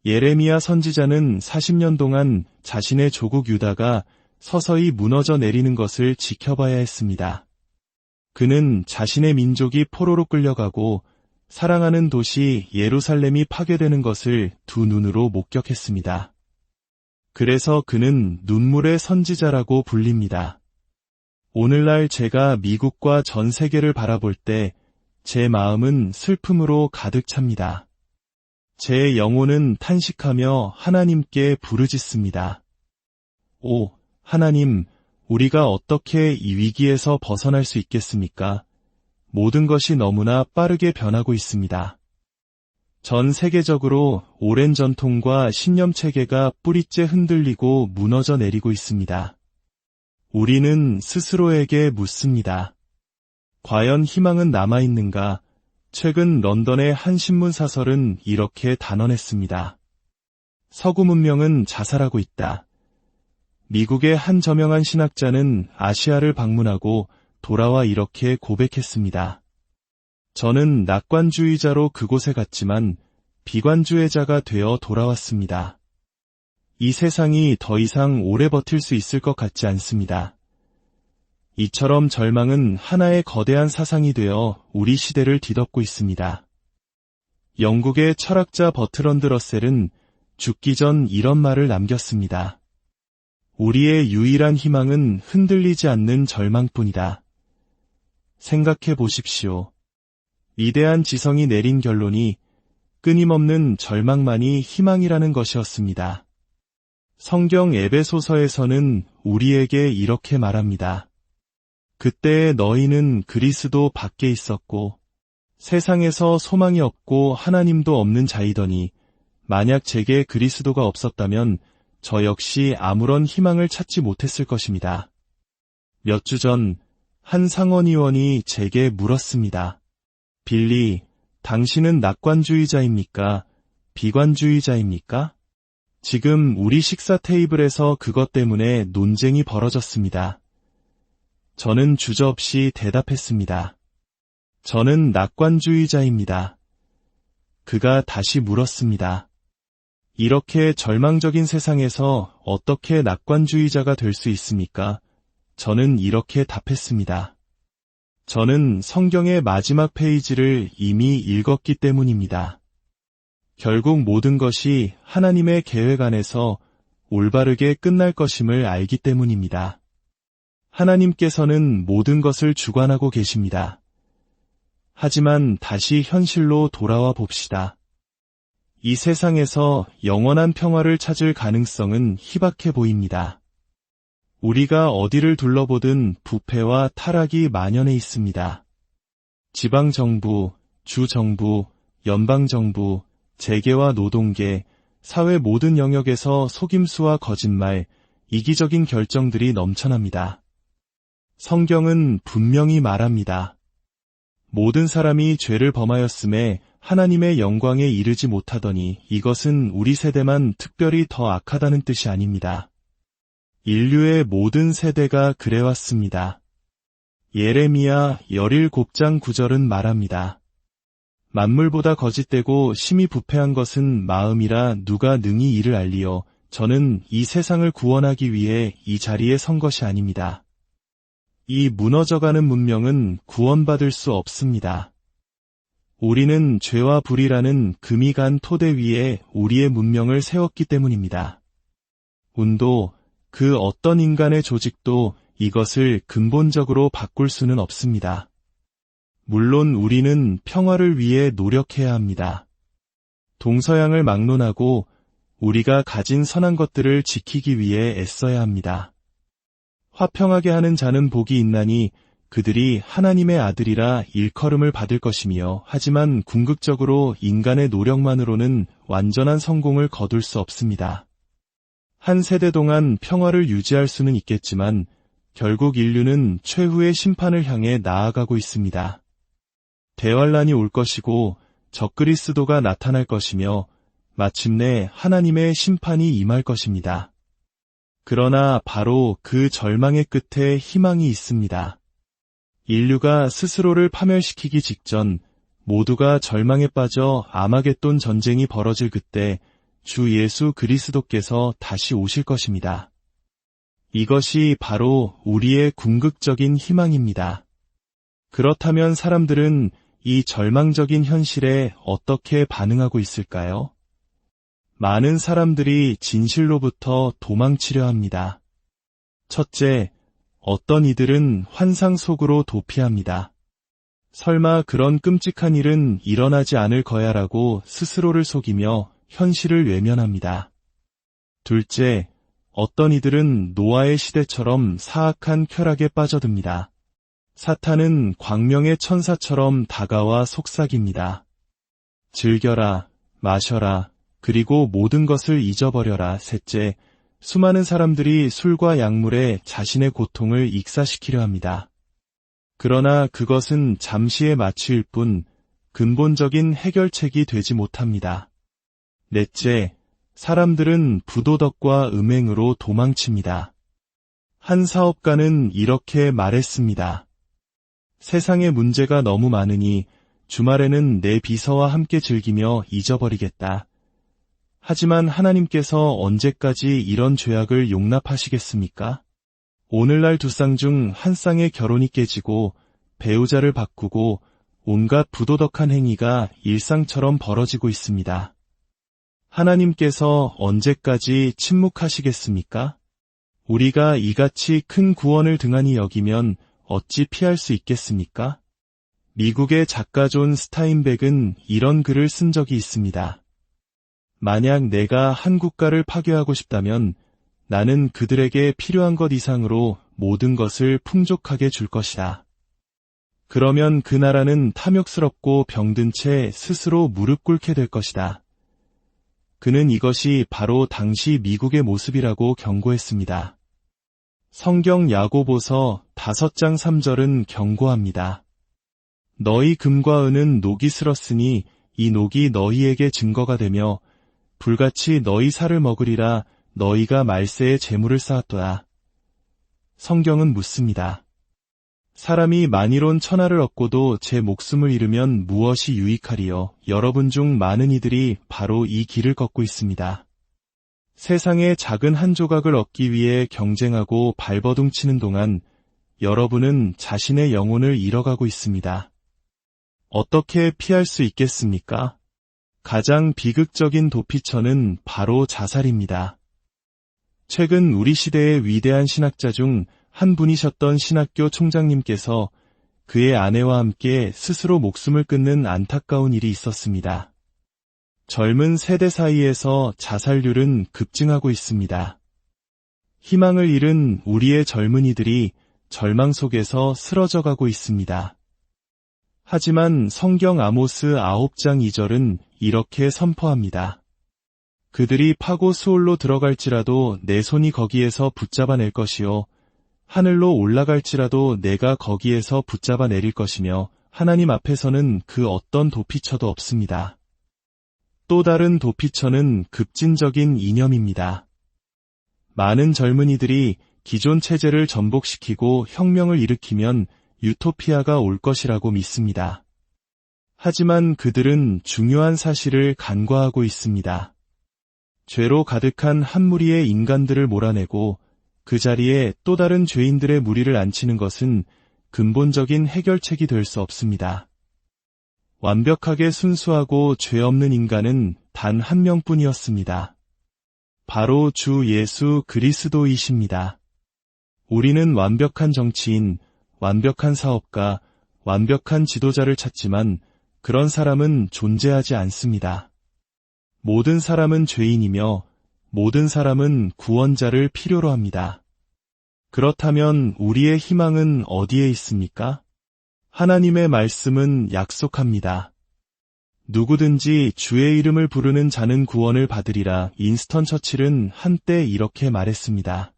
예레미야 선지자는 40년 동안 자신의 조국 유다가 서서히 무너져 내리는 것을 지켜봐야 했습니다. 그는 자신의 민족이 포로로 끌려가고 사랑하는 도시 예루살렘이 파괴되는 것을 두 눈으로 목격했습니다. 그래서 그는 눈물의 선지자라고 불립니다. 오늘날 제가 미국과 전 세계를 바라볼 때 제 마음은 슬픔으로 가득 찹니다. 제 영혼은 탄식하며 하나님께 부르짖습니다. 오, 하나님, 우리가 어떻게 이 위기에서 벗어날 수 있겠습니까? 모든 것이 너무나 빠르게 변하고 있습니다. 전 세계적으로 오랜 전통과 신념 체계가 뿌리째 흔들리고 무너져 내리고 있습니다. 우리는 스스로에게 묻습니다. 과연 희망은 남아있는가? 최근 런던의 한 신문 사설은 이렇게 단언했습니다. 서구 문명은 자살하고 있다. 미국의 한 저명한 신학자는 아시아를 방문하고 돌아와 이렇게 고백했습니다. 저는 낙관주의자로 그곳에 갔지만 비관주의자가 되어 돌아왔습니다. 이 세상이 더 이상 오래 버틸 수 있을 것 같지 않습니다. 이처럼 절망은 하나의 거대한 사상이 되어 우리 시대를 뒤덮고 있습니다. 영국의 철학자 버트런드 러셀은 죽기 전 이런 말을 남겼습니다. 우리의 유일한 희망은 흔들리지 않는 절망뿐이다. 생각해 보십시오. 위대한 지성이 내린 결론이 끊임없는 절망만이 희망이라는 것이었습니다. 성경 에베소서에서는 우리에게 이렇게 말합니다. 그때의 너희는 그리스도 밖에 있었고 세상에서 소망이 없고 하나님도 없는 자이더니 만약 제게 그리스도가 없었다면 저 역시 아무런 희망을 찾지 못했을 것입니다. 몇 주 전 한 상원의원이 제게 물었습니다. 빌리, 당신은 낙관주의자입니까? 비관주의자입니까? 지금 우리 식사 테이블에서 그것 때문에 논쟁이 벌어졌습니다. 저는 주저없이 대답했습니다. 저는 낙관주의자입니다. 그가 다시 물었습니다. 이렇게 절망적인 세상에서 어떻게 낙관주의자가 될 수 있습니까? 저는 이렇게 답했습니다. 저는 성경의 마지막 페이지를 이미 읽었기 때문입니다. 결국 모든 것이 하나님의 계획 안에서 올바르게 끝날 것임을 알기 때문입니다. 하나님께서는 모든 것을 주관하고 계십니다. 하지만 다시 현실로 돌아와 봅시다. 이 세상에서 영원한 평화를 찾을 가능성은 희박해 보입니다. 우리가 어디를 둘러보든 부패와 타락이 만연해 있습니다. 지방정부, 주정부, 연방정부, 재계와 노동계, 사회 모든 영역에서 속임수와 거짓말, 이기적인 결정들이 넘쳐납니다. 성경은 분명히 말합니다. 모든 사람이 죄를 범하였음에 하나님의 영광에 이르지 못하더니 이것은 우리 세대만 특별히 더 악하다는 뜻이 아닙니다. 인류의 모든 세대가 그래왔습니다. 예레미야 17장 9절은 말합니다. 만물보다 거짓되고 심히 부패한 것은 마음이라 누가 능히 이를 알리요. 저는 이 세상을 구원하기 위해 이 자리에 선 것이 아닙니다. 이 무너져가는 문명은 구원받을 수 없습니다. 우리는 죄와 불이라는 금이 간 토대 위에 우리의 문명을 세웠기 때문입니다. 운도 그 어떤 인간의 조직도 이것을 근본적으로 바꿀 수는 없습니다. 물론 우리는 평화를 위해 노력해야 합니다. 동서양을 막론하고 우리가 가진 선한 것들을 지키기 위해 애써야 합니다. 화평하게 하는 자는 복이 있나니 그들이 하나님의 아들이라 일컬음을 받을 것이며, 하지만 궁극적으로 인간의 노력만으로는 완전한 성공을 거둘 수 없습니다. 한 세대 동안 평화를 유지할 수는 있겠지만 결국 인류는 최후의 심판을 향해 나아가고 있습니다. 대환란이 올 것이고 적그리스도가 나타날 것이며 마침내 하나님의 심판이 임할 것입니다. 그러나 바로 그 절망의 끝에 희망이 있습니다. 인류가 스스로를 파멸시키기 직전 모두가 절망에 빠져 아마겟돈 전쟁이 벌어질 그때 주 예수 그리스도께서 다시 오실 것입니다. 이것이 바로 우리의 궁극적인 희망입니다. 그렇다면 사람들은 이 절망적인 현실에 어떻게 반응하고 있을까요? 많은 사람들이 진실로부터 도망치려 합니다. 첫째, 어떤 이들은 환상 속으로 도피합니다. 설마 그런 끔찍한 일은 일어나지 않을 거야라고 스스로를 속이며 현실을 외면합니다. 둘째, 어떤 이들은 노아의 시대처럼 사악한 쾌락에 빠져듭니다. 사탄은 광명의 천사처럼 다가와 속삭입니다. 즐겨라, 마셔라, 그리고 모든 것을 잊어버려라. 셋째, 수많은 사람들이 술과 약물에 자신의 고통을 익사시키려 합니다. 그러나 그것은 잠시의 마취일 뿐 근본적인 해결책이 되지 못합니다. 넷째, 사람들은 부도덕과 음행으로 도망칩니다. 한 사업가는 이렇게 말했습니다. 세상에 문제가 너무 많으니 주말에는 내 비서와 함께 즐기며 잊어버리겠다. 하지만 하나님께서 언제까지 이런 죄악을 용납하시겠습니까? 오늘날 두 쌍 중 한 쌍의 결혼이 깨지고 배우자를 바꾸고 온갖 부도덕한 행위가 일상처럼 벌어지고 있습니다. 하나님께서 언제까지 침묵하시겠습니까? 우리가 이같이 큰 구원을 등한히 여기면 어찌 피할 수 있겠습니까? 미국의 작가 존 스타인백은 이런 글을 쓴 적이 있습니다. 만약 내가 한 국가를 파괴하고 싶다면 나는 그들에게 필요한 것 이상으로 모든 것을 풍족하게 줄 것이다. 그러면 그 나라는 탐욕스럽고 병든 채 스스로 무릎 꿇게 될 것이다. 그는 이것이 바로 당시 미국의 모습이라고 경고했습니다. 성경 야고보서 5장 3절은 경고합니다. 너희 금과 은은 녹이 슬었으니 이 녹이 너희에게 증거가 되며 불같이 너희 살을 먹으리라. 너희가 말세에 재물을 쌓았도다. 성경은 묻습니다. 사람이 만이론 천하를 얻고도 제 목숨을 잃으면 무엇이 유익하리요? 여러분 중 많은 이들이 바로 이 길을 걷고 있습니다. 세상의 작은 한 조각을 얻기 위해 경쟁하고 발버둥 치는 동안 여러분은 자신의 영혼을 잃어가고 있습니다. 어떻게 피할 수 있겠습니까? 가장 비극적인 도피처는 바로 자살입니다. 최근 우리 시대의 위대한 신학자 중 한 분이셨던 신학교 총장님께서 그의 아내와 함께 스스로 목숨을 끊는 안타까운 일이 있었습니다. 젊은 세대 사이에서 자살률은 급증하고 있습니다. 희망을 잃은 우리의 젊은이들이 절망 속에서 쓰러져가고 있습니다. 하지만 성경 아모스 9장 2절은 이렇게 선포합니다. 그들이 파고 수올로 들어갈지라도 내 손이 거기에서 붙잡아낼 것이요 하늘로 올라갈지라도 내가 거기에서 붙잡아 내릴 것이며 하나님 앞에서는 그 어떤 도피처도 없습니다. 또 다른 도피처는 급진적인 이념입니다. 많은 젊은이들이 기존 체제를 전복시키고 혁명을 일으키면 유토피아가 올 것이라고 믿습니다. 하지만 그들은 중요한 사실을 간과하고 있습니다. 죄로 가득한 한 무리의 인간들을 몰아내고 그 자리에 또 다른 죄인들의 무리를 앉히는 것은 근본적인 해결책이 될 수 없습니다. 완벽하게 순수하고 죄 없는 인간은 단 한 명뿐이었습니다. 바로 주 예수 그리스도이십니다. 우리는 완벽한 정치인, 완벽한 사업가, 완벽한 지도자를 찾지만 그런 사람은 존재하지 않습니다. 모든 사람은 죄인이며 모든 사람은 구원자를 필요로 합니다. 그렇다면 우리의 희망은 어디에 있습니까? 하나님의 말씀은 약속합니다. 누구든지 주의 이름을 부르는 자는 구원을 받으리라. 윈스턴 처칠은 한때 이렇게 말했습니다.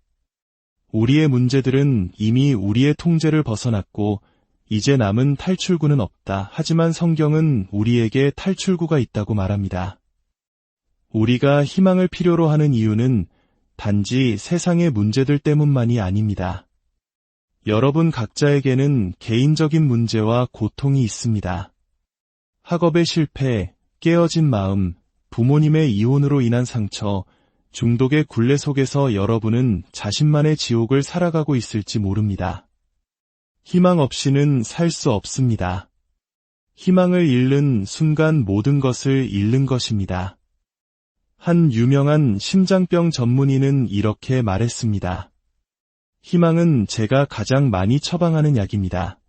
우리의 문제들은 이미 우리의 통제를 벗어났고 이제 남은 탈출구는 없다. 하지만 성경은 우리에게 탈출구가 있다고 말합니다. 우리가 희망을 필요로 하는 이유는 단지 세상의 문제들 때문만이 아닙니다. 여러분 각자에게는 개인적인 문제와 고통이 있습니다. 학업의 실패, 깨어진 마음, 부모님의 이혼으로 인한 상처, 중독의 굴레 속에서 여러분은 자신만의 지옥을 살아가고 있을지 모릅니다. 희망 없이는 살 수 없습니다. 희망을 잃는 순간 모든 것을 잃는 것입니다. 한 유명한 심장병 전문의는 이렇게 말했습니다. 희망은 제가 가장 많이 처방하는 약입니다.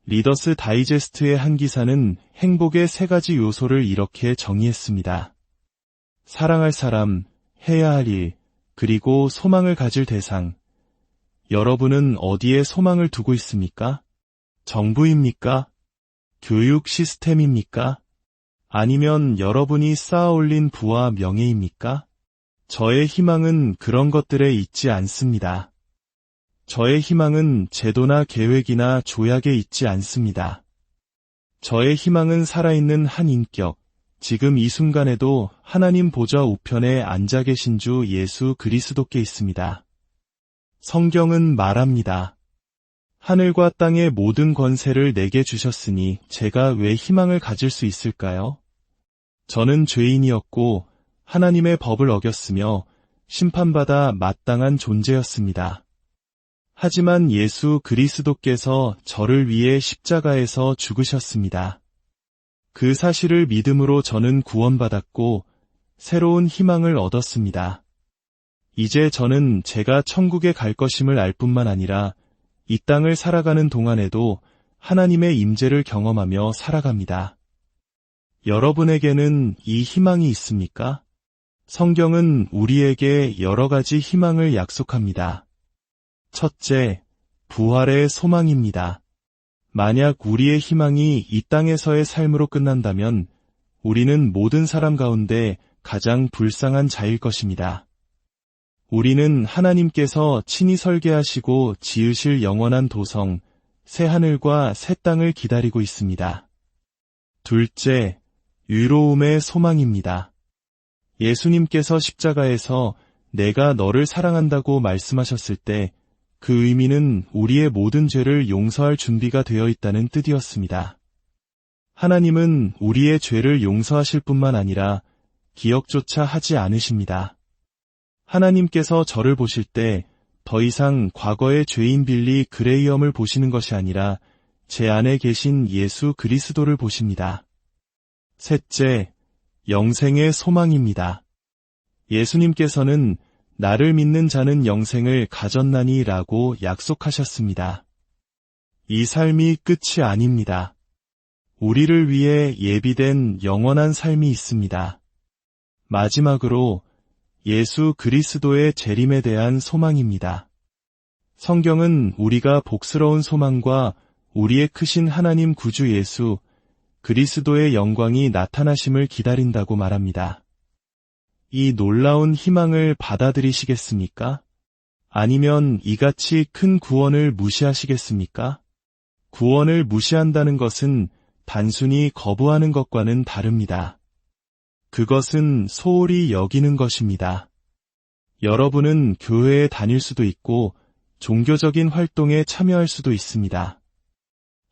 리더스 다이제스트의 한 기사는 행복의 3가지 요소를 이렇게 정의했습니다. 사랑할 사람, 해야 할 일, 그리고 소망을 가질 대상. 여러분은 어디에 소망을 두고 있습니까? 정부입니까? 교육 시스템입니까? 아니면 여러분이 쌓아올린 부와 명예입니까? 저의 희망은 그런 것들에 있지 않습니다. 저의 희망은 제도나 계획이나 조약에 있지 않습니다. 저의 희망은 살아있는 한 인격, 지금 이 순간에도 하나님 보좌 우편에 앉아 계신 주 예수 그리스도께 있습니다. 성경은 말합니다. 하늘과 땅의 모든 권세를 내게 주셨으니 제가 왜 희망을 가질 수 있을까요? 저는 죄인이었고 하나님의 법을 어겼으며 심판받아 마땅한 존재였습니다. 하지만 예수 그리스도께서 저를 위해 십자가에서 죽으셨습니다. 그 사실을 믿음으로 저는 구원받았고 새로운 희망을 얻었습니다. 이제 저는 제가 천국에 갈 것임을 알 뿐만 아니라 이 땅을 살아가는 동안에도 하나님의 임재를 경험하며 살아갑니다. 여러분에게는 이 희망이 있습니까? 성경은 우리에게 여러 가지 희망을 약속합니다. 첫째, 부활의 소망입니다. 만약 우리의 희망이 이 땅에서의 삶으로 끝난다면 우리는 모든 사람 가운데 가장 불쌍한 자일 것입니다. 우리는 하나님께서 친히 설계하시고 지으실 영원한 도성, 새 하늘과 새 땅을 기다리고 있습니다. 둘째, 의로움의 소망입니다. 예수님께서 십자가에서 내가 너를 사랑한다고 말씀하셨을 때 그 의미는 우리의 모든 죄를 용서할 준비가 되어 있다는 뜻이었습니다. 하나님은 우리의 죄를 용서하실 뿐만 아니라 기억조차 하지 않으십니다. 하나님께서 저를 보실 때 더 이상 과거의 죄인 빌리 그레이엄을 보시는 것이 아니라 제 안에 계신 예수 그리스도를 보십니다. 셋째, 영생의 소망입니다. 예수님께서는 나를 믿는 자는 영생을 가졌나니 라고 약속하셨습니다. 이 삶이 끝이 아닙니다. 우리를 위해 예비된 영원한 삶이 있습니다. 마지막으로 예수 그리스도의 재림에 대한 소망입니다. 성경은 우리가 복스러운 소망과 우리의 크신 하나님 구주 예수 그리스도의 영광이 나타나심을 기다린다고 말합니다. 이 놀라운 희망을 받아들이시겠습니까? 아니면 이같이 큰 구원을 무시하시겠습니까? 구원을 무시한다는 것은 단순히 거부하는 것과는 다릅니다. 그것은 소홀히 여기는 것입니다. 여러분은 교회에 다닐 수도 있고 종교적인 활동에 참여할 수도 있습니다.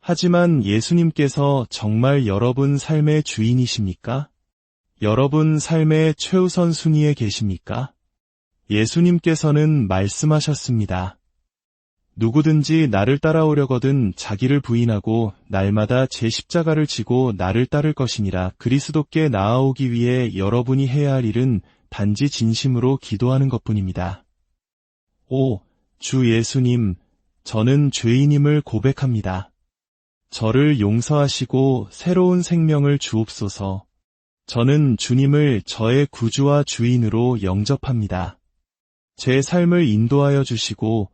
하지만 예수님께서 정말 여러분 삶의 주인이십니까? 여러분 삶의 최우선 순위에 계십니까? 예수님께서는 말씀하셨습니다. 누구든지 나를 따라오려거든 자기를 부인하고 날마다 제 십자가를 지고 나를 따를 것이니라. 그리스도께 나아오기 위해 여러분이 해야 할 일은 단지 진심으로 기도하는 것뿐입니다. 오, 주 예수님, 저는 죄인임을 고백합니다. 저를 용서하시고 새로운 생명을 주옵소서. 저는 주님을 저의 구주와 주인으로 영접합니다. 제 삶을 인도하여 주시고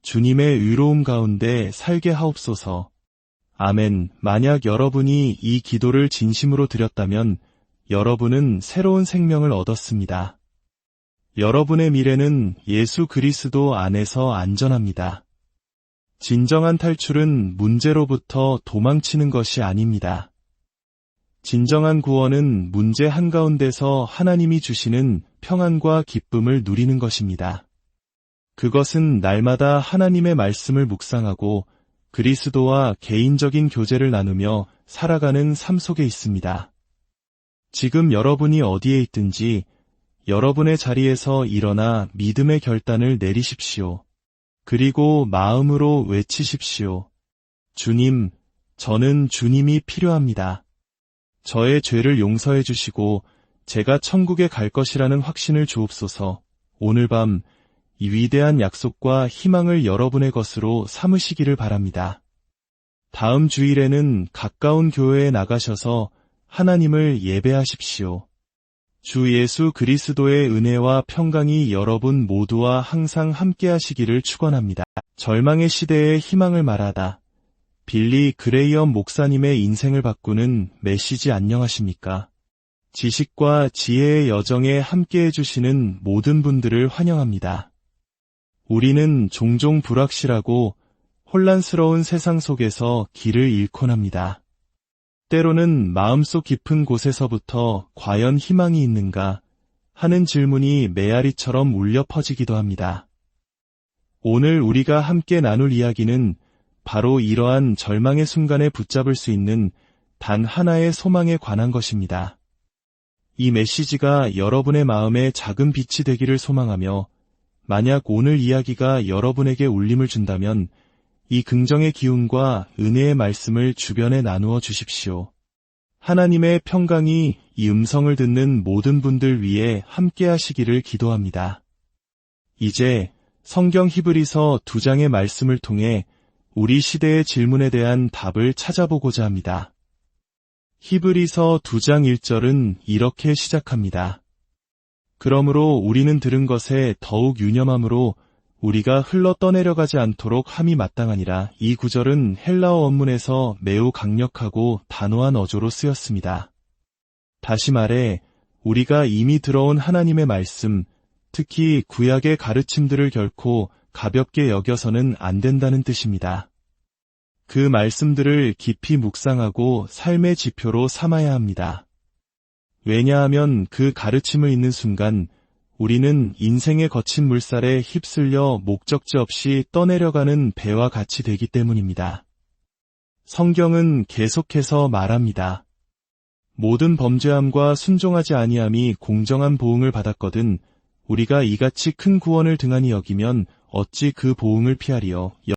주님의 의로움 가운데 살게 하옵소서. 아멘. 만약 여러분이 이 기도를 진심으로 드렸다면 여러분은 새로운 생명을 얻었습니다. 여러분의 미래는 예수 그리스도 안에서 안전합니다. 진정한 탈출은 문제로부터 도망치는 것이 아닙니다. 진정한 구원은 문제 한가운데서 하나님이 주시는 평안과 기쁨을 누리는 것입니다. 그것은 날마다 하나님의 말씀을 묵상하고 그리스도와 개인적인 교제를 나누며 살아가는 삶 속에 있습니다. 지금 여러분이 어디에 있든지 여러분의 자리에서 일어나 믿음의 결단을 내리십시오. 그리고 마음으로 외치십시오. 주님, 저는 주님이 필요합니다. 저의 죄를 용서해 주시고 제가 천국에 갈 것이라는 확신을 주옵소서. 오늘 밤 이 위대한 약속과 희망을 여러분의 것으로 삼으시기를 바랍니다. 다음 주일에는 가까운 교회에 나가셔서 하나님을 예배하십시오. 주 예수 그리스도의 은혜와 평강이 여러분 모두와 항상 함께하시기를 축원합니다. 절망의 시대에 희망을 말하다. 빌리 그레이엄 목사님의 인생을 바꾸는 메시지 안녕하십니까? 지식과 지혜의 여정에 함께해 주시는 모든 분들을 환영합니다. 우리는 종종 불확실하고 혼란스러운 세상 속에서 길을 잃곤 합니다. 때로는 마음속 깊은 곳에서부터 과연 희망이 있는가 하는 질문이 메아리처럼 울려 퍼지기도 합니다. 오늘 우리가 함께 나눌 이야기는 바로 이러한 절망의 순간에 붙잡을 수 있는 단 하나의 소망에 관한 것입니다. 이 메시지가 여러분의 마음에 작은 빛이 되기를 소망하며 만약 오늘 이야기가 여러분에게 울림을 준다면 이 긍정의 기운과 은혜의 말씀을 주변에 나누어 주십시오. 하나님의 평강이 이 음성을 듣는 모든 분들 위해 함께 하시기를 기도합니다. 이제 성경 히브리서 2장의 말씀을 통해 우리 시대의 질문에 대한 답을 찾아보고자 합니다. 히브리서 2장 1절은 이렇게 시작합니다. 그러므로 우리는 들은 것에 더욱 유념함으로 우리가 흘러 떠내려가지 않도록 함이 마땅하니라. 이 구절은 헬라어 원문에서 매우 강력하고 단호한 어조로 쓰였습니다. 다시 말해 우리가 이미 들어온 하나님의 말씀, 특히 구약의 가르침들을 결코 가볍게 여겨서는 안 된다는 뜻입니다. 그 말씀들을 깊이 묵상하고 삶의 지표로 삼아야 합니다. 왜냐하면 그 가르침을 읽는 순간 우리는 인생의 거친 물살에 휩쓸려 목적지 없이 떠내려가는 배와 같이 되기 때문입니다. 성경은 계속해서 말합니다. 모든 범죄함과 순종하지 아니함이 공정한 보응을 받았거든 우리가 이같이 큰 구원을 등한히 여기면 어찌 그 보응을 피하리요.